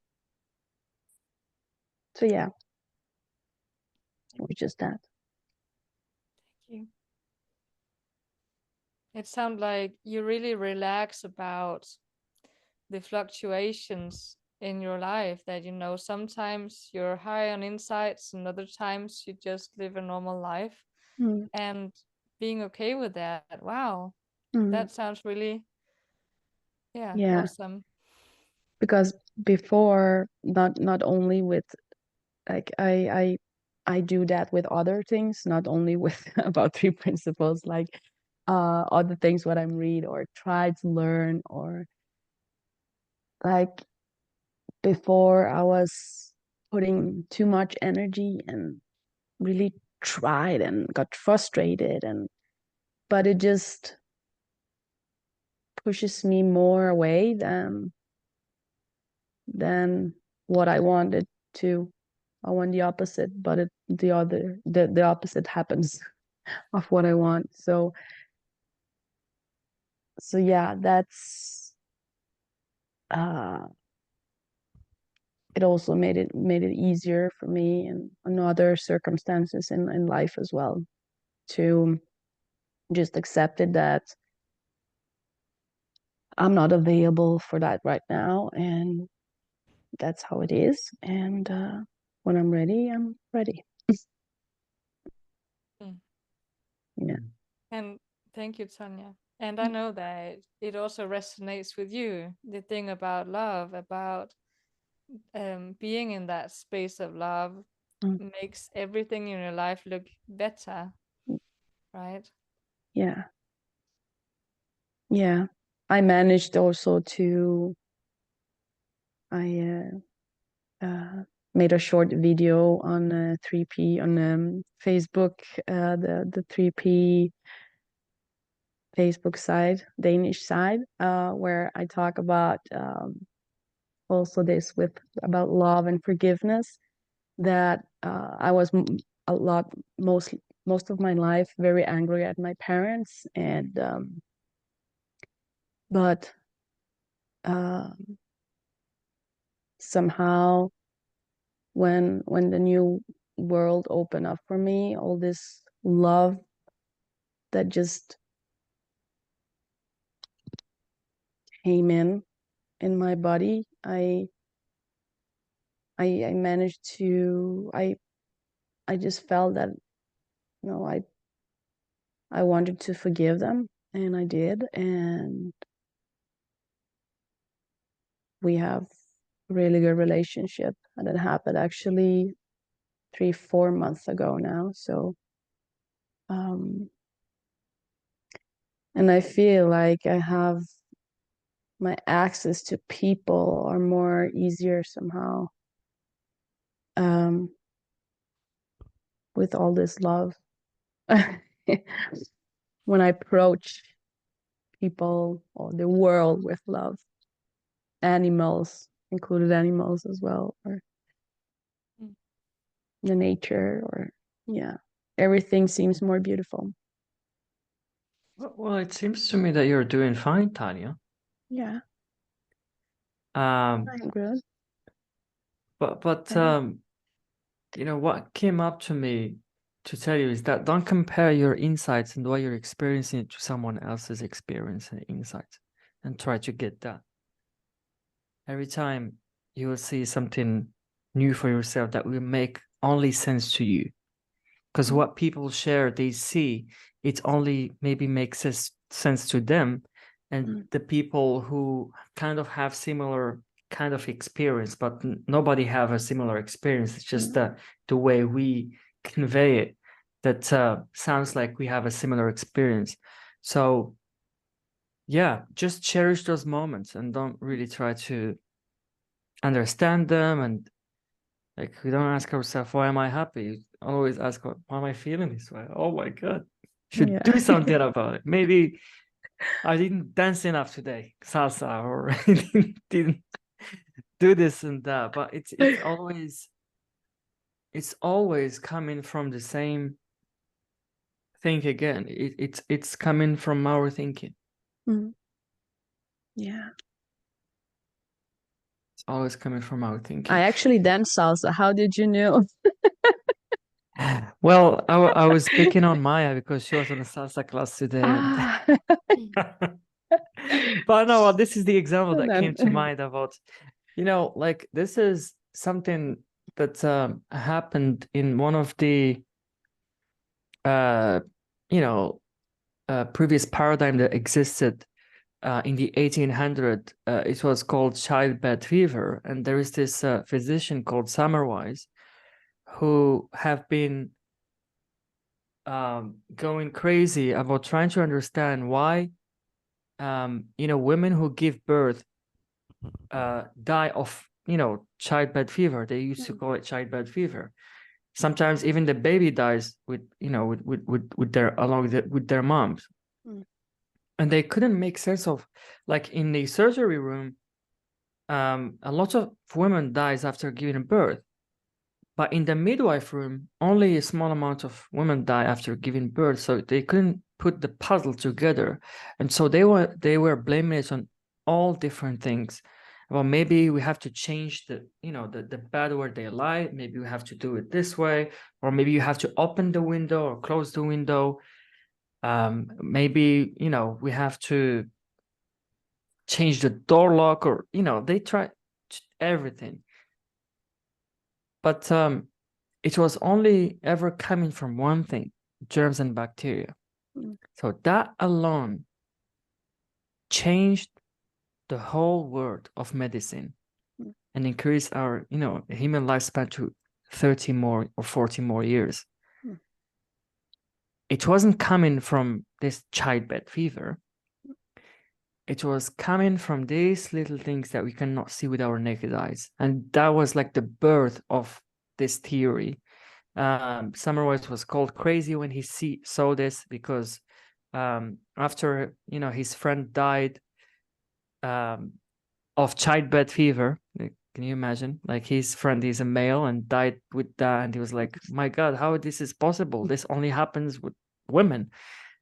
So yeah, it was just that. Thank you. It sounds like you really relax about the fluctuations in your life, that, you know, sometimes you're high on insights and other times you just live a normal life, and being okay with that. Wow. That sounds really awesome. Because before, not only with, like, I do that with other things, not only with about 3 principles, like other things what I'm read or try to learn, or like before I was putting too much energy and really tried and got frustrated, but it just pushes me more away than what I wanted to. I want the opposite, but the opposite happens of what I want. So yeah, that's it also made it easier for me in other circumstances in life as well, to just accept it that I'm not available for that right now, and that's how it is. And when I'm ready, I'm ready. Yeah. And thank you, Tanya. And I know that it also resonates with you, the thing about love, about being in that space of love makes everything in your life look better, right? Yeah. I managed also to, I made a short video on 3P on Facebook, the 3P Facebook side, Danish side, where I talk about also this about love and forgiveness, that I was most of my life very angry at my parents, and but somehow when the new world opened up for me, all this love that just came in my body, I managed to, I just felt that, you know, I wanted to forgive them, and I did, and we have a really good relationship, and it happened actually 3-4 months ago now. So and I feel like I have my access to people are more easier somehow with all this love. When I approach people or the world with love, animals, included animals as well, or the nature, or everything seems more beautiful. Well, it seems to me that you're doing fine, Tanya. Yeah. I'm good. But You know, what came up to me to tell you is that don't compare your insights and what you're experiencing to someone else's experience and insights, and try to get that. Every time you will see something new for yourself that will make only sense to you. Because what people share, they see, it only maybe makes sense to them. And the people who kind of have similar kind of experience, but nobody have a similar experience. It's just the way we convey it that sounds like we have a similar experience. So yeah, just cherish those moments and don't really try to understand them. And like, we don't ask ourselves, why am I happy? Always ask, why am I feeling this way? Oh my God, should do something about it. Maybe I didn't dance enough today, salsa, or didn't do this and that. But it's always coming from the same thing again. It's coming from our thinking. Yeah. It's always coming from our thinking. I actually dance salsa. How did you know? Well, I was picking on Maya because she was on a salsa class today. But no, this is the example that came to mind about, like, this is something that happened in one of the previous paradigm that existed in the 1800s. It was called childbed fever, and there is this physician called Semmelweis who have been going crazy about trying to understand why women who give birth die of childbed fever. They used to call it childbed fever. Sometimes even the baby dies with their moms. And they couldn't make sense of, like, in the surgery room, a lot of women dies after giving birth, but in the midwife room only a small amount of women die after giving birth. So they couldn't put the puzzle together, and so they were blaming it on all different things. Well, maybe we have to change the bed where they lie. Maybe we have to do it this way, or maybe you have to open the window or close the window. Maybe we have to change the door lock, or they try everything. But it was only ever coming from one thing: germs and bacteria. So that alone changed the whole world of medicine and increased our human lifespan to 30 more or 40 more years. It wasn't coming from this childbed fever. It was coming from these little things that we cannot see with our naked eyes. And that was like the birth of this theory. Semmelweis was called crazy when he saw this, because after his friend died of childbed fever. Can you imagine? Like, his friend is a male and died with that, and he was like, my God, how this is possible? This only happens with women.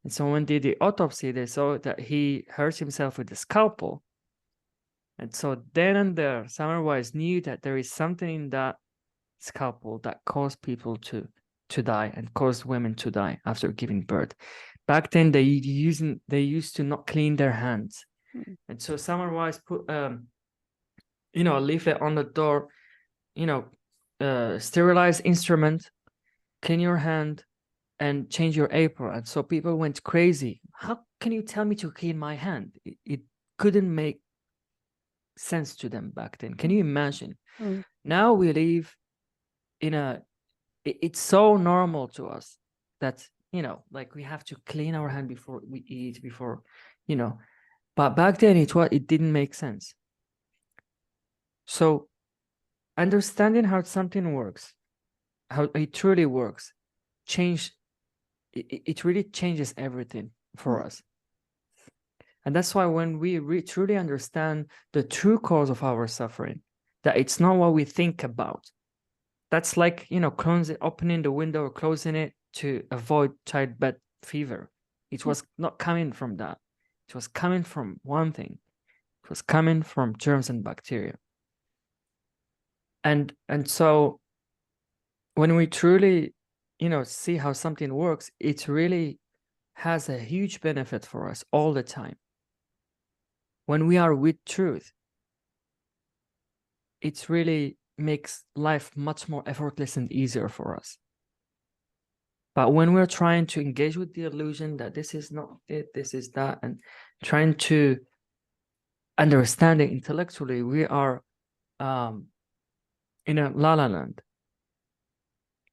And so when they did the autopsy, they saw that he hurt himself with a scalpel. And so then and there, Semmelweis knew that there is something in that scalpel that caused people to die and caused women to die after giving birth. Back then, they used to not clean their hands. And so Semmelweis put a leaflet on the door, sterilize instrument, clean your hand, and change your apron. And so people went crazy. How can you tell me to clean my hand? It couldn't make sense to them back then. Can you imagine? Now we live in it's so normal to us that like, we have to clean our hand before we eat, but back then it didn't make sense. So understanding how something works, how it truly works, it really changes everything for us. And that's why when we truly understand the true cause of our suffering, that it's not what we think about. That's like, opening the window or closing it to avoid childbed fever. It was not coming from that. It was coming from one thing. It was coming from germs and bacteria. And so when we truly, see how something works, it really has a huge benefit for us all the time. When we are with truth, it really makes life much more effortless and easier for us. But when we're trying to engage with the illusion that this is not it, this is that, and trying to understand it intellectually, we are in a la-la land.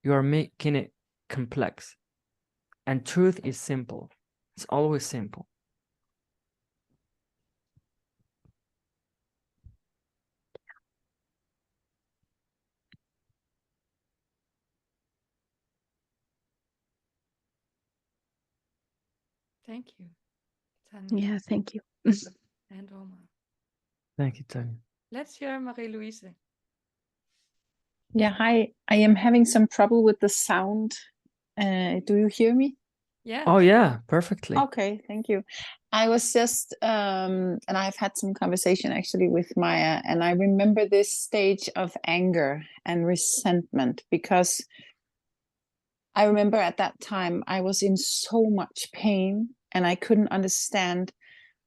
You are making it complex. And truth is simple. It's always simple. Thank you, Tanya Yeah, thank you. and Omar. Thank you, Tanya. Let's hear Marie-Louise. Yeah, hi. I am having some trouble with the sound. Do you hear me? Yeah. Oh yeah, perfectly. Okay, thank you. I was just, and I've had some conversation actually with Maya, and I remember this stage of anger and resentment because I remember at that time I was in so much pain and I couldn't understand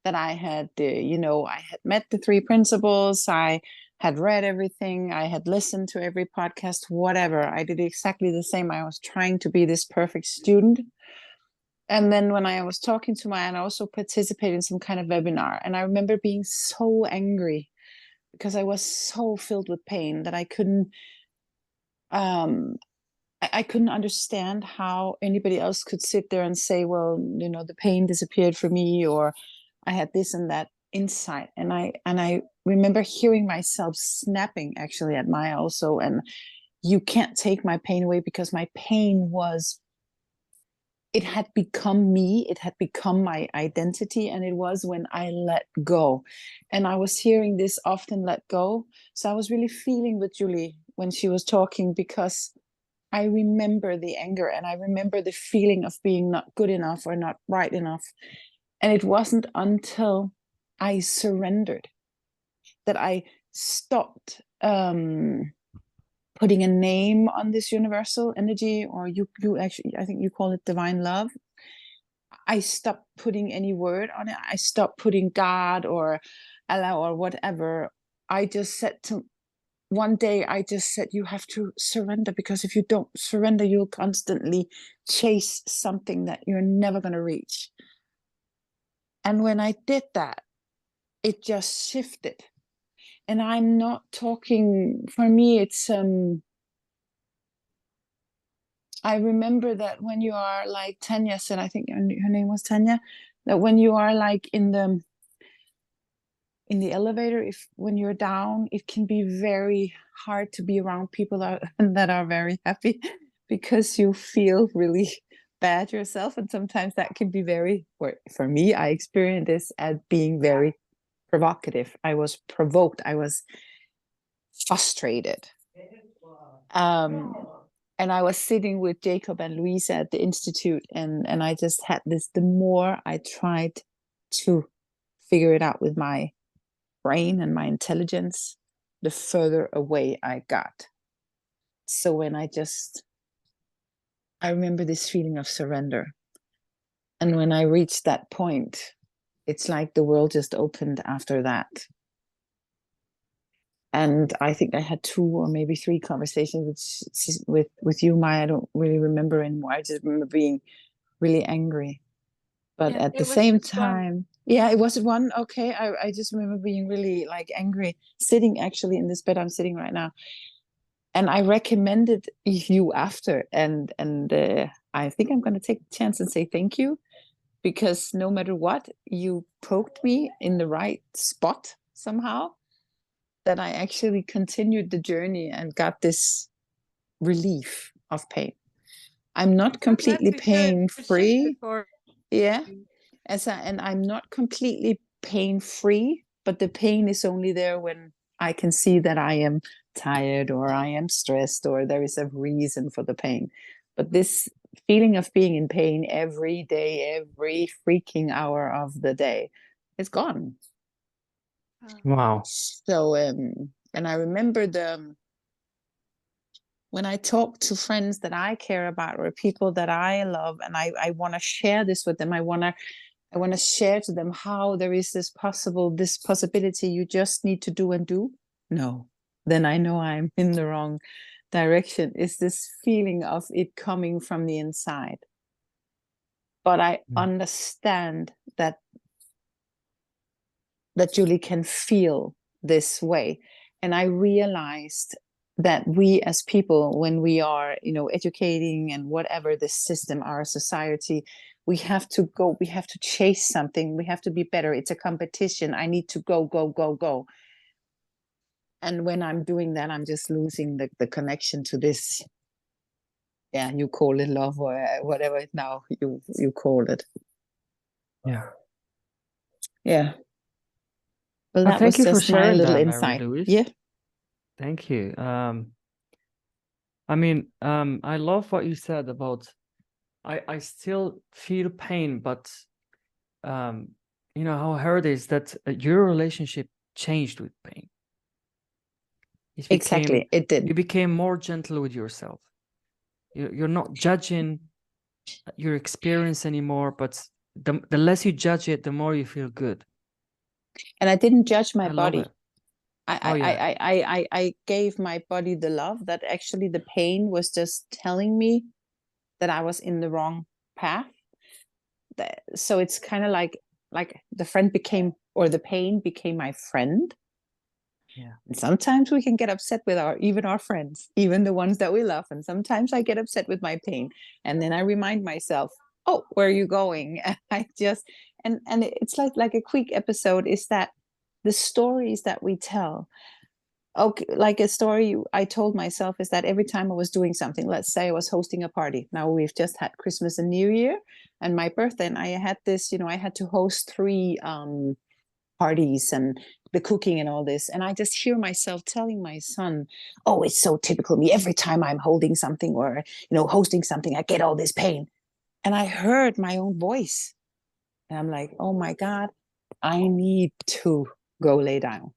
that I had, I had met the 3 principles. I had read everything. I had listened to every podcast, whatever. I did exactly the same. I was trying to be this perfect student. And then when I was talking to Maya, I also participated in some kind of webinar. And I remember being so angry because I was so filled with pain that I couldn't understand how anybody else could sit there and say, well, the pain disappeared for me, or I had this and that insight. And I remember hearing myself snapping actually at Maya also, and you can't take my pain away, because my pain it had become me, it had become my identity, and it was when I let go. And I was hearing this often, let go. So I was really feeling with Julie when she was talking, because I remember the anger and I remember the feeling of being not good enough or not right enough. And it wasn't until I surrendered that I stopped putting a name on this universal energy, or you actually, I think you call it divine love. I stopped putting any word on it. I stopped putting God or Allah or whatever. I just said one day I just said, you have to surrender, because if you don't surrender, you'll constantly chase something that you're never going to reach. And when I did that, it just shifted. And I'm not talking, for me, it's, I remember that when you are like Tanya said, I think her name was Tanya, that when you are like in the elevator, when you're down, it can be very hard to be around people that are very happy, because you feel really bad yourself. And sometimes that can be very, for me, I experienced this as being very provocative. I was provoked. I was frustrated. And I was sitting with Jacob and Louisa at the Institute, and I just had this, the more I tried to figure it out with my brain and my intelligence, the further away I got. So when I remember this feeling of surrender. And when I reached that point, it's like the world just opened after that. And I think I had 2 or maybe 3 conversations with you, Maya. I don't really remember anymore. I just remember being really angry. But Yeah, at the it was same just one. time, yeah, it was one. Okay, I just remember being really like angry, sitting actually in this bed I'm sitting right now. And I recommended you after, and I think I'm going to take the chance and say thank you, because no matter what, you poked me in the right spot somehow, that I actually continued the journey and got this relief of pain. I'm not completely pain free. Yeah. And I'm not completely pain free, but the pain is only there when I can see that I am tired, or I am stressed, or there is a reason for the pain. But this feeling of being in pain every day, every freaking hour of the day, is gone. Wow. So, and I remember when I talk to friends that I care about or people that I love, and I want to share this with them, I want to share to them how there is this possibility you just need to do and do. No, then I know I'm in the wrong direction. It's this feeling of it coming from the inside. But I understand that Julie can feel this way. And I realized that we as people, when we are, educating and whatever the system, our society, we have to chase something. We have to be better. It's a competition. I need to go, go, go, go. And when I'm doing that, I'm just losing the connection to this. Yeah, you call it love or whatever now you call it. Yeah. Yeah. Well, Well, that thank was you for just my sharing little that, insight. Mary-Louise. Yeah. Thank you. I mean, I love what you said about I still feel pain, but how hard it is that your relationship changed with pain. Exactly, it did. You became more gentle with yourself. You're not judging your experience anymore, but the less you judge it, the more you feel good. And I didn't judge my I love body. it. I gave my body the love that actually the pain was just telling me that I was in the wrong path. So it's kind of like the friend became, or the pain became my friend. Yeah. And sometimes we can get upset with even our friends, even the ones that we love. And sometimes I get upset with my pain. And then I remind myself, oh, where are you going? And I just, and it's like a quick episode is that the stories that we tell, okay, like a story I told myself is that every time I was doing something, let's say I was hosting a party. Now we've just had Christmas and New Year and my birthday, and I had this, I had to host 3 parties and the cooking and all this. And I just hear myself telling my son, oh, it's so typical me. Every time I'm holding something or, hosting something, I get all this pain. And I heard my own voice. And I'm like, oh my God, I need to go lay down.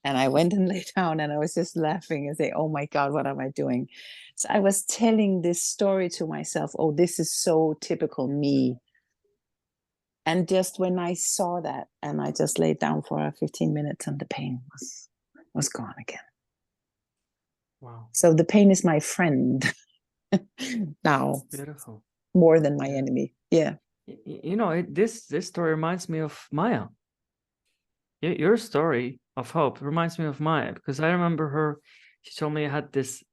And I went and lay down and I was just laughing and saying, oh my God, what am I doing? So I was telling this story to myself. Oh, this is so typical me. And just when I saw that and I just laid down for 15 minutes and the pain was gone again. Wow. So the pain is my friend now. Beautiful. More than my enemy. Yeah. This story reminds me of Maya. Your story of hope reminds me of Maya, because I remember her. She told me I had this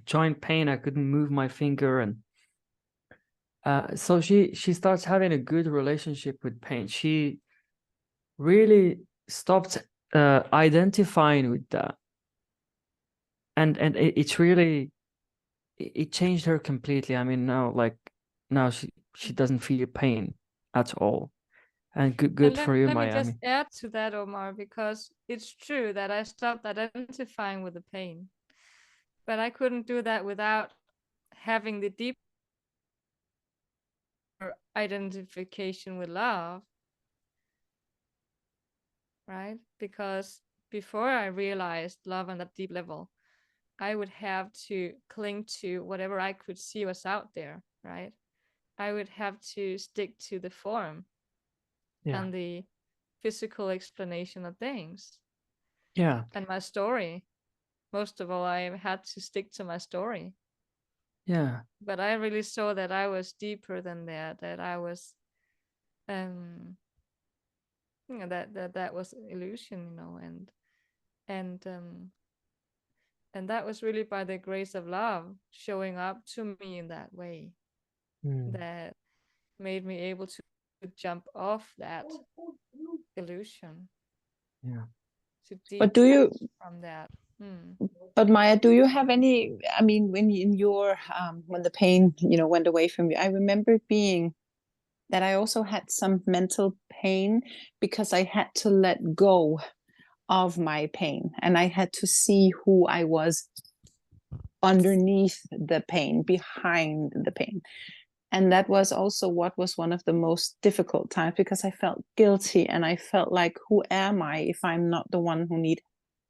joint pain. I couldn't move my finger, and so she starts having a good relationship with pain. She really stopped identifying with that, and it's really it changed her completely. I mean, now she doesn't feel pain at all. And good for you, Let me Maya. just add to that, Omar, because it's true that I stopped identifying with the pain, but I couldn't do that without having the deep identification with love, right? Because before I realized love on that deep level, I would have to cling to whatever I could see was out there, right? I would have to stick to the form. Yeah. And the physical explanation of things. Yeah. And my story. Most of all, I had to stick to my story. Yeah. But I really saw that I was deeper than that I was that was illusion, and that was really by the grace of love showing up to me in that way that made me able to jump off that illusion. Yeah. But do you from that? But Maya, do you have any? I mean, when when the pain went away from you, I remember being that I also had some mental pain because I had to let go of my pain and I had to see who I was underneath the pain, behind the pain. And that was also what was one of the most difficult times because I felt guilty and I felt like, who am I if I'm not the one who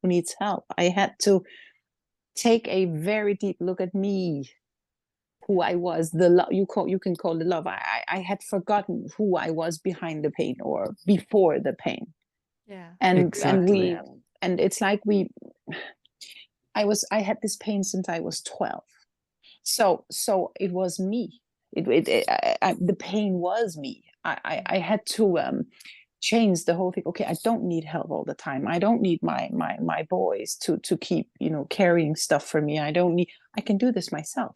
needs help? I had to take a very deep look at me, who I was, you can call it love. I had forgotten who I was behind the pain or before the pain. Yeah. And Exactly. and it's like I had this pain since I was 12. So it was me. The pain was me. I had to change the whole thing. Okay, I don't need help all the time. I don't need my boys to keep, carrying stuff for me. I can do this myself.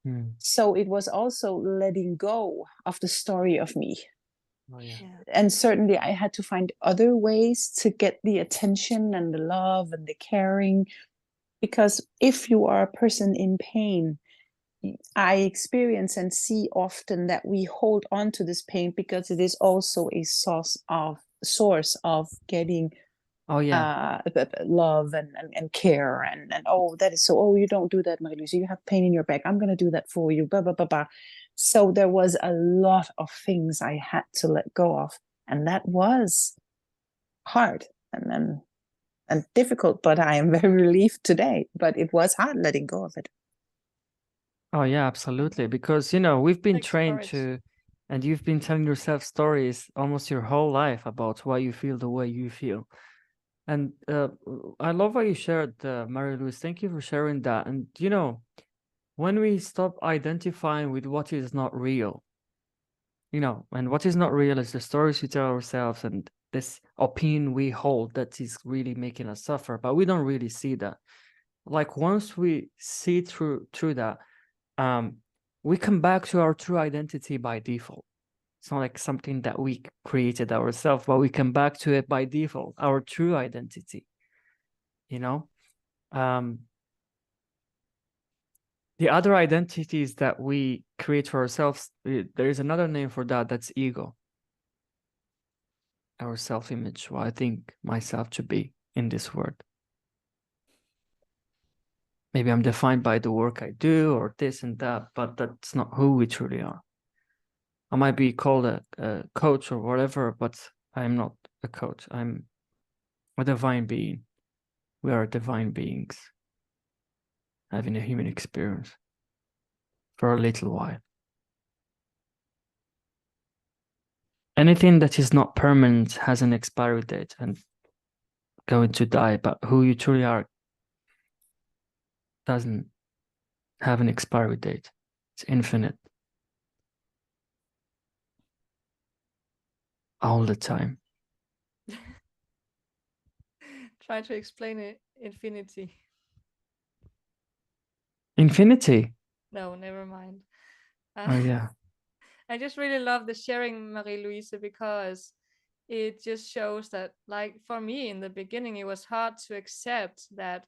Mm. So it was also letting go of the story of me. Oh, yeah. And certainly I had to find other ways to get the attention and the love and the caring. Because if you are a person in pain, I experience and see often that we hold on to this pain because it is also a source of getting Oh, yeah. love and care and oh, that is so, oh, you don't do that, Marie-Louise, you have pain in your back, I'm going to do that for you, blah blah blah blah. So there was a lot of things I had to let go of, and that was hard and difficult, but I am very relieved today. But it was hard letting go of it. Oh, yeah, absolutely. Because, we've been Takes trained courage. to, and you've been telling yourself stories almost your whole life about why you feel the way you feel. And I love what you shared, Marie-Louise. Thank you for sharing that. And, when we stop identifying with what is not real, and what is not real is the stories we tell ourselves and this opinion we hold that is really making us suffer, but we don't really see that. Like once we see through that, we come back to our true identity by default. It's not like something that we created ourselves, but we come back to it by default, our true identity. The other identities that we create for ourselves, there is another name for that, that's ego. Our self-image, what I think myself to be in this world. Maybe I'm defined by the work I do or this and that, but that's not who we truly are. I might be called a coach or whatever, but I'm not a coach. I'm a divine being. We are divine beings having a human experience for a little while. Anything that is not permanent has an expiry date and going to die, but who you truly are doesn't have an expiry date. It's infinite. All the time. Try to explain it. Infinity. Infinity? No, never mind. Oh, yeah. I just really love the sharing, Marie-Louise, because it just shows that, like, for me in the beginning, it was hard to accept that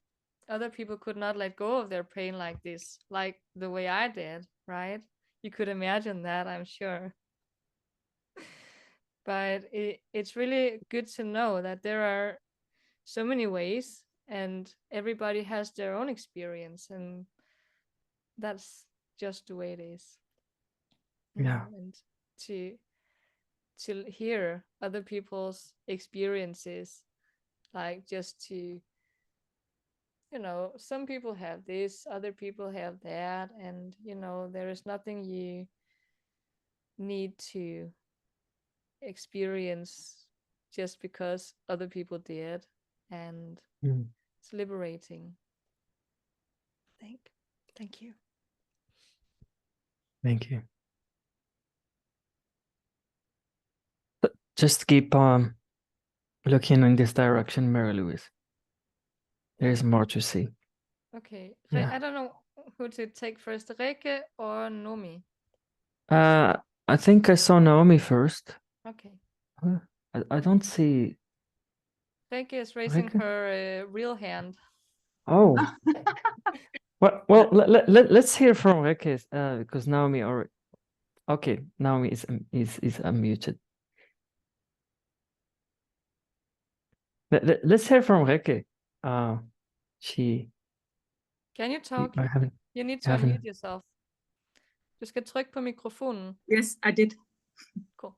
other people could not let go of their pain like this, like the way I did, right? You could imagine that, I'm sure. But it's really good to know that there are so many ways and everybody has their own experience, and that's just the way it is. Yeah. And to hear other people's experiences, like just to, some people have this, other people have that, and there is nothing you need to experience just because other people did, and it's liberating. Thank you. Thank you. But just keep looking in this direction, Marie-Louise. There's more to see. Okay. Yeah. I don't know who to take first, Reke or Nomi. I think I saw Naomi first. Okay. I don't see. Reke is raising Reke? her real hand. Oh. Well, let's hear from Reke because Naomi already. Okay, Naomi is unmuted. Let's hear from Reke. She. Can you talk? I haven't. You need to unmute yourself. Du skal trykke på mikrofonen. Yes, I did. Cool.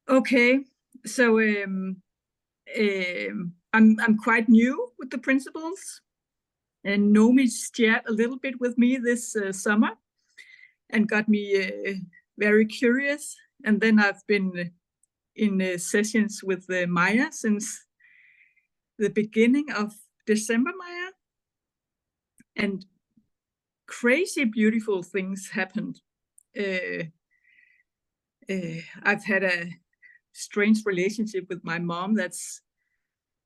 Okay, so I'm quite new with the principles, and Nomi shared a little bit with me this summer and got me very curious. And then I've been in sessions with Maya since the beginning of December, Maya, and crazy beautiful things happened. I've had a strange relationship with my mom that's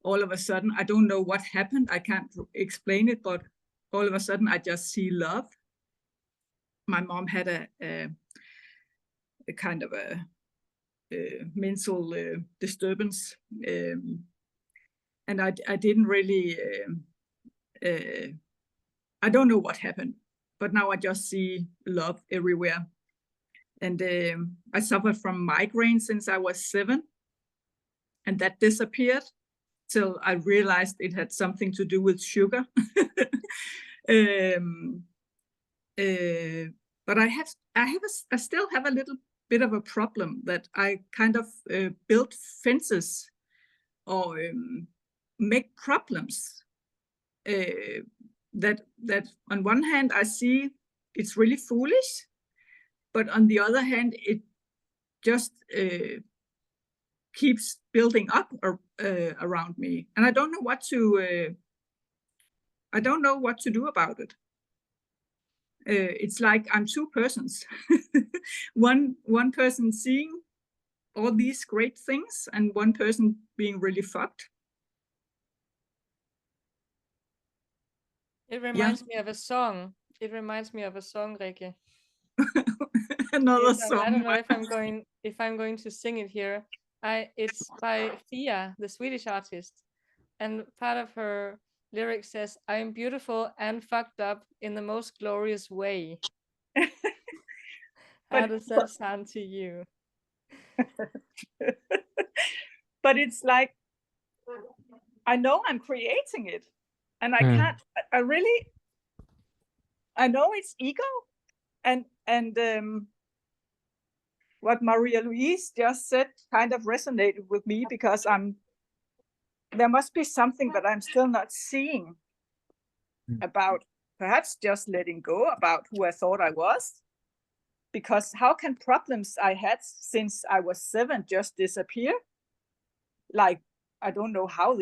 all of a sudden, I don't know what happened. I can't explain it, but all of a sudden I just see love. My mom had a kind of a mental disturbance, and I didn't really, I don't know what happened, but now I just see love everywhere. And I suffered from migraine since I was 7, and that disappeared till I realized it had something to do with sugar. But I still have a little bit of a problem that I kind of build fences or make problems. That on one hand I see it's really foolish, but on the other hand it just keeps building up around me, and I don't know what to do about it. It's like I'm two persons. one person seeing all these great things and one person being really fucked. It reminds me of a song. It reminds me of a song, Rikke. Another Yes, song. I don't know if I'm going to sing it here. It's by Thea, the Swedish artist, and part of her lyric says, "I am beautiful and fucked up in the most glorious way." How does that sound to you? But it's like, I know I'm creating it, and I can't. I know it's ego, and what Maria Louise just said kind of resonated with me, because there must be something that I'm still not seeing about, perhaps just letting go about who I thought I was. Because how can problems I had since I was 7 just disappear? Like, I don't know how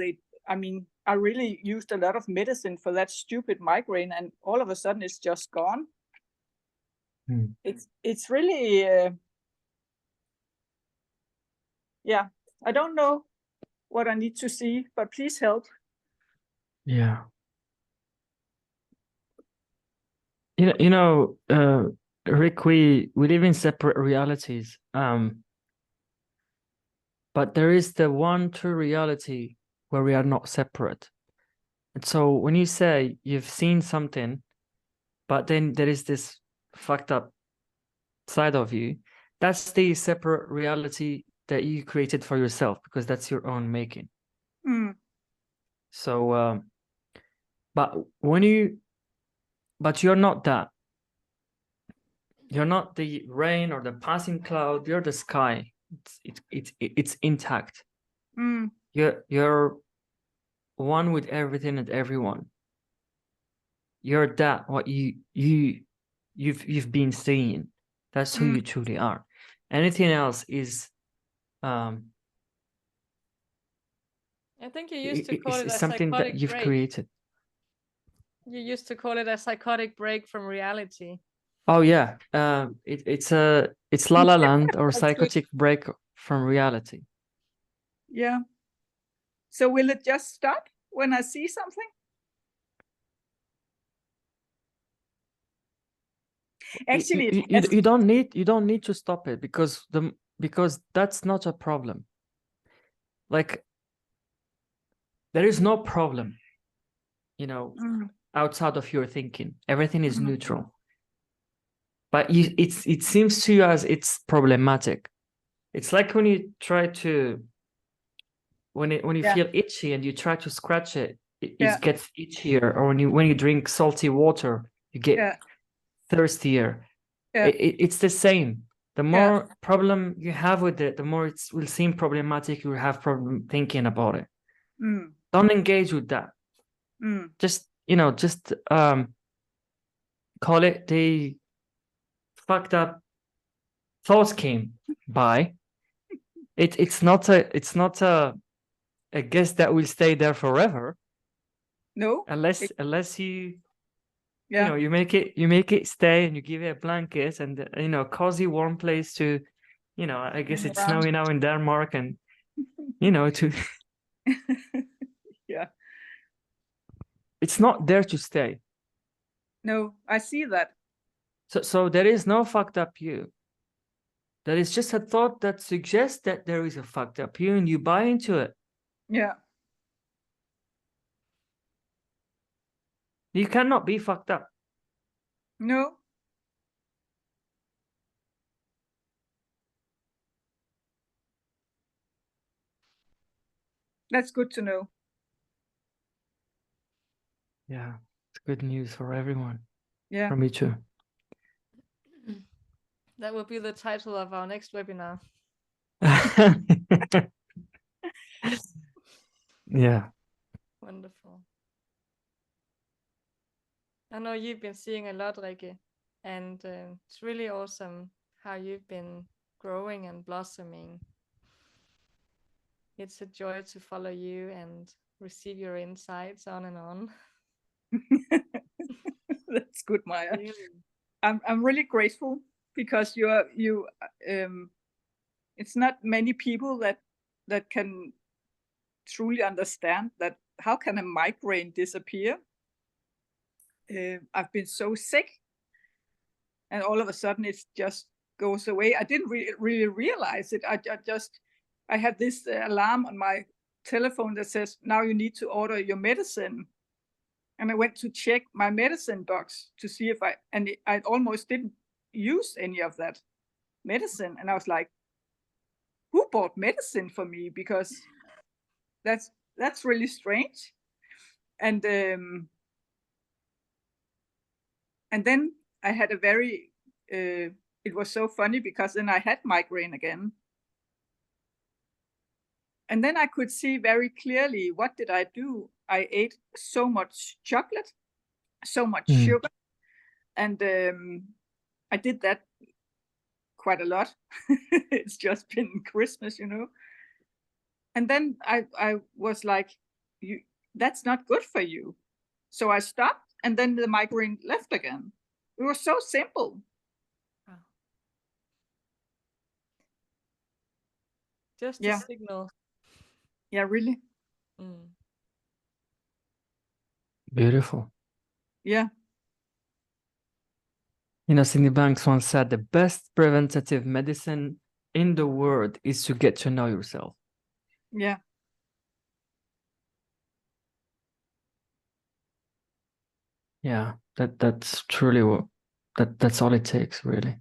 I really used a lot of medicine for that stupid migraine, and all of a sudden it's just gone. It's really, yeah, I don't know what I need to see, but please help. Yeah. You know, Rick, we live in separate realities. But there is the one true reality where we are not separate. And so when you say you've seen something, but then there is this fucked up side of you, that's the separate reality that you created for yourself, because that's your own making. So, but you're not that. You're not the rain or the passing cloud. You're the sky. It's intact. You're one with everything and everyone. You're that what you've been seeing. That's who you truly are. Anything else is I think you used to call it a something psychotic that you've break. created. You used to call it a psychotic break from reality. Oh yeah, it's La La Land or psychotic break from reality. Yeah. So will it just stop when I see something? Actually, you don't need to stop it, because that's not a problem. Like, there is no problem, outside of your thinking. Everything is neutral. But it seems to you as it's problematic. It's like when you try to, when you feel itchy and you try to scratch it, it gets itchier. Or when you drink salty water, you get thirstier. It's the same. The more problem you have with it, the more it will seem problematic. You have problem thinking about it. Don't engage with that. Just, call it the fucked up thoughts came by. It's not a guest that will stay there forever. No. Unless you Yeah. you make it stay, and you give it a blanket and cozy warm place to, I guess it's Around. snowing now in Denmark, and to Yeah. it's not there to stay. No, I see that. So there is no fucked up you. There is just a thought that suggests that there is a fucked up you, and you buy into it. Yeah. You cannot be fucked up. No. That's good to know. Yeah, it's good news for everyone. Yeah. For me too. That will be the title of our next webinar. Yeah. Wonderful. I know you've been seeing a lot, Rikke, and it's really awesome how you've been growing and blossoming. It's a joy to follow you and receive your insights on and on. That's good, Maya. Really. I'm really grateful because it's not many people that can truly understand that. How can a migraine disappear? I've been so sick, and all of a sudden it just goes away. I didn't really realize it. I had this alarm on my telephone that says, now you need to order your medicine. And I went to check my medicine box to see if I almost didn't use any of that medicine. And I was like, who bought medicine for me? Because that's really strange. And then I had a very, it was so funny because then I had migraine again. And then I could see very clearly, what did I do? I ate so much chocolate, so much sugar. And I did that quite a lot. It's just been Christmas, And then I was like, that's not good for you. So I stopped, and then the migraine left again. It was so simple. Wow. Just Yeah. a signal. Yeah, really. Beautiful. Yeah. Cindy Banks once said the best preventative medicine in the world is to get to know yourself. Yeah. Yeah, that's truly what that's all it takes, really.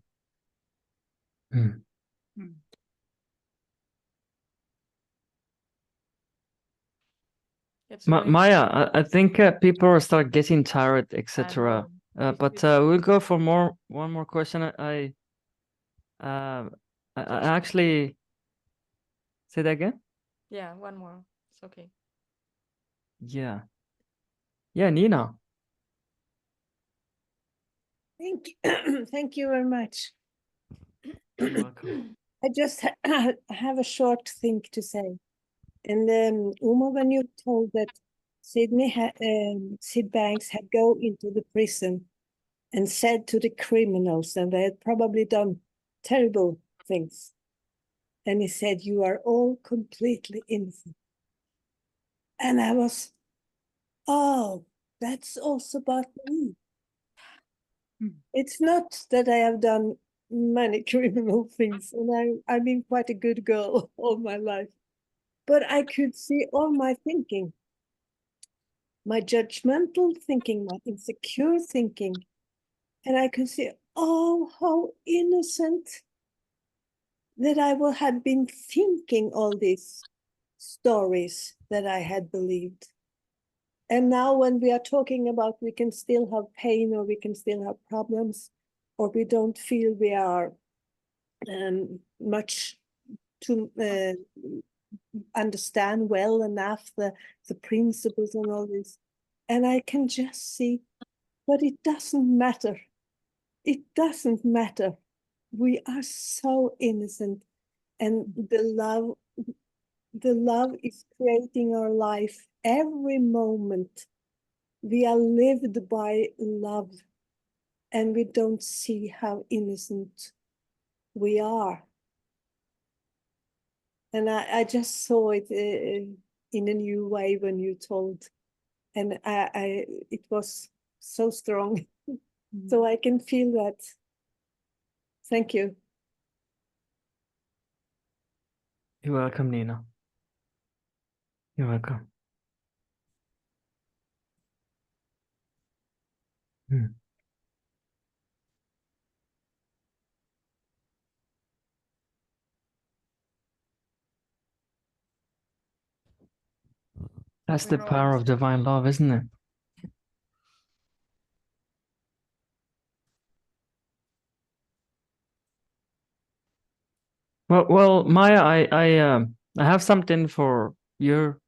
Maya, I think people will start getting tired, etc. But we'll go for one more question. I actually say that again. Yeah, one more. It's okay. Yeah, Nina. Thank you very much. You're welcome. I just have a short thing to say. And Omar, when you told that Sid Banks had go into the prison and said to the criminals, and they had probably done terrible things, and he said, you are all completely innocent. And I was, oh, that's also about me. It's not that I have done many criminal things, and I've been quite a good girl all my life. But I could see all my thinking, my judgmental thinking, my insecure thinking. And I could see, oh, how innocent that I will have been thinking all these stories that I had believed. And now when we are talking about we can still have pain, or we can still have problems, or we don't feel we are much too understand well enough the principles and all this. And I can just see, but it doesn't matter. It doesn't matter. We are so innocent, and the love is creating our life every moment. We are lived by love, and we don't see how innocent we are. And I just saw it in a new way when you told, and it was so strong. So I can feel that. Thank you. You're welcome, Nina. You're welcome. That's the power of divine love, isn't it? Well, Maya, I have something for your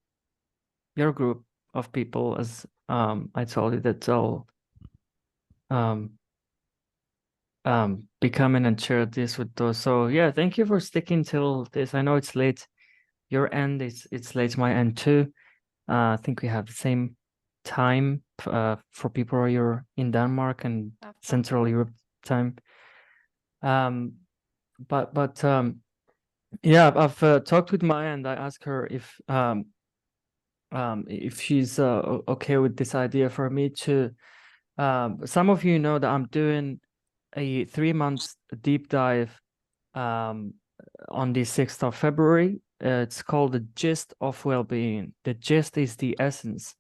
group of people, as I told you that I'll become and share this with those. So yeah, thank you for sticking till this. I know it's late. Your end, it's late. My end too. I think we have the same time for people who are in Denmark and Central Europe time. But yeah, I've talked with Maya, and I asked her if she's okay with this idea for me to. Some of you know that I'm doing a 3 months deep dive on the 6th of February. It's called the gist of well-being. The gist is the essence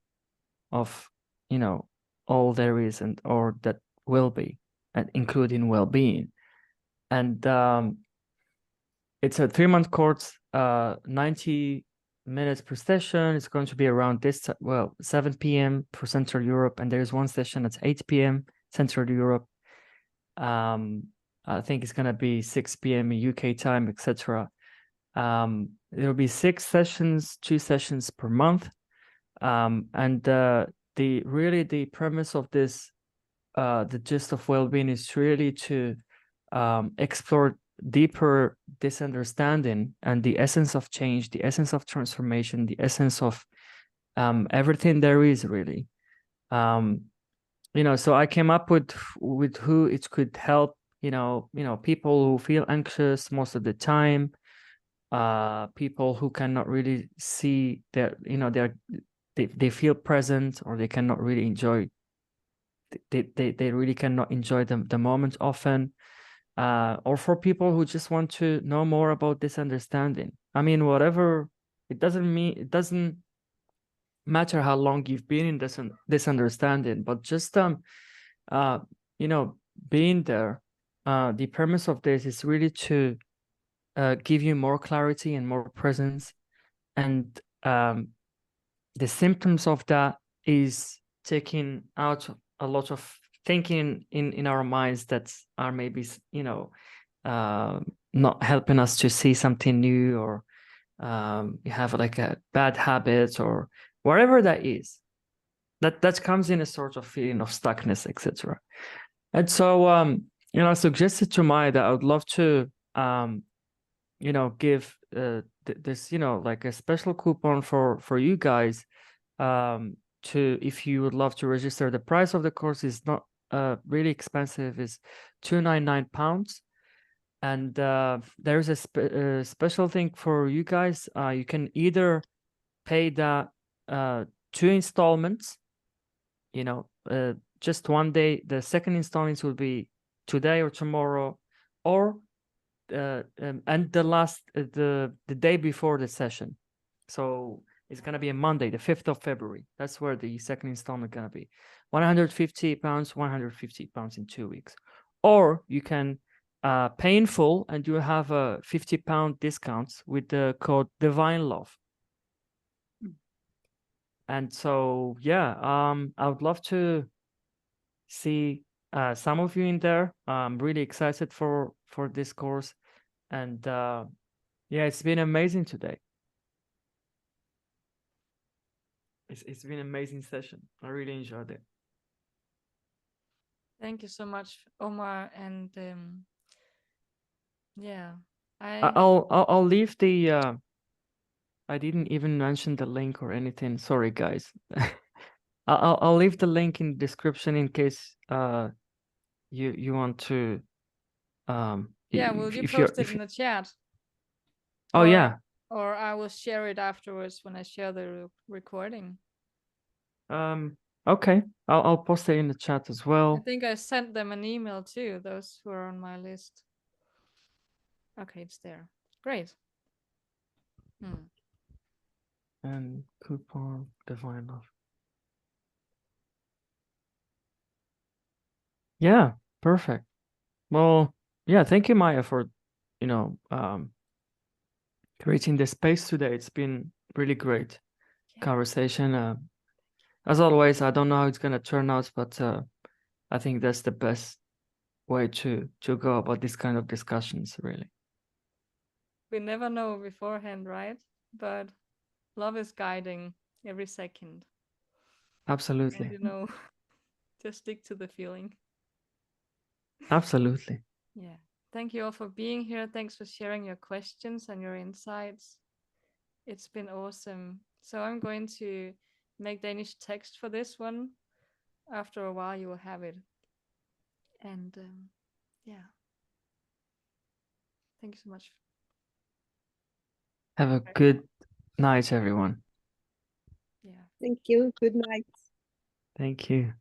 of, you know, all there is and or that will be, and including well-being. And it's a 3-month course, 90 minutes per session. It's going to be around this, 7 p.m. for Central Europe, and there's one session at 8 p.m. Central Europe. I think it's gonna be 6 p.m. UK time, etc. There'll be 6 sessions, 2 sessions per month, and the premise of this, the gist of well-being, is really to explore deeper this understanding and the essence of change, the essence of transformation, the essence of everything there is, really. You know, so I came up with who it could help. You know, people who feel anxious most of the time, people who cannot really see that, you know, they feel present, or they cannot really enjoy. They really cannot enjoy the moment often. Or for people who just want to know more about this understanding. I mean, whatever, it doesn't matter how long you've been in this understanding, but just you know, being there. The premise of this is really to give you more clarity and more presence, and the symptoms of that is taking out a lot of thinking in our minds that are maybe, you know, not helping us to see something new, or you have like a bad habit or whatever that is, that comes in a sort of feeling of stuckness, etc. And so you know, I suggested to Maya that I would love to you know, give this, you know, like a special coupon for you guys, to, if you would love to register. The price of the course is not really expensive, is £299, and there's a special thing for you guys. You can either pay that 2 installments, you know, just one day. The second installments will be today or tomorrow, or and the last the day before the session. So it's gonna be a Monday, the 5th of February. That's where the second installment gonna be. £150, £150 in 2 weeks. Or you can pay in full, and you have a £50 discount with the code Divine Love. And so yeah, I would love to see some of you in there. I'm really excited for this course, and yeah, it's been amazing today. It's been an amazing session. I really enjoyed it. Thank you so much, Omar. And yeah, I'll leave the I didn't even mention the link or anything. Sorry, guys. I'll leave the link in the description in case you want to yeah, will you if you're post it in the chat? oh Or- yeah. Or I will share it afterwards when I share the recording. Okay. I'll post it in the chat as I well. think I sent them an email too, those who are on my list. Okay, it's there. Great. And coupon divine love. Yeah, perfect. Well, yeah, thank you, Maya, for creating the space today. It's been really great conversation. As always, I don't know how it's gonna turn out, but I think that's the best way to go about this kind of discussions, really. We never know beforehand, right? But love is guiding every second. Absolutely. And, you know, just stick to the feeling. Absolutely. Yeah. Thank you all for being here. Thanks for sharing your questions and your insights. It's been awesome. So I'm going to make Danish text for this one. After a while, you will have it. And yeah. Thank you so much. Have a good night, everyone. Yeah. Thank you. Good night. Thank you.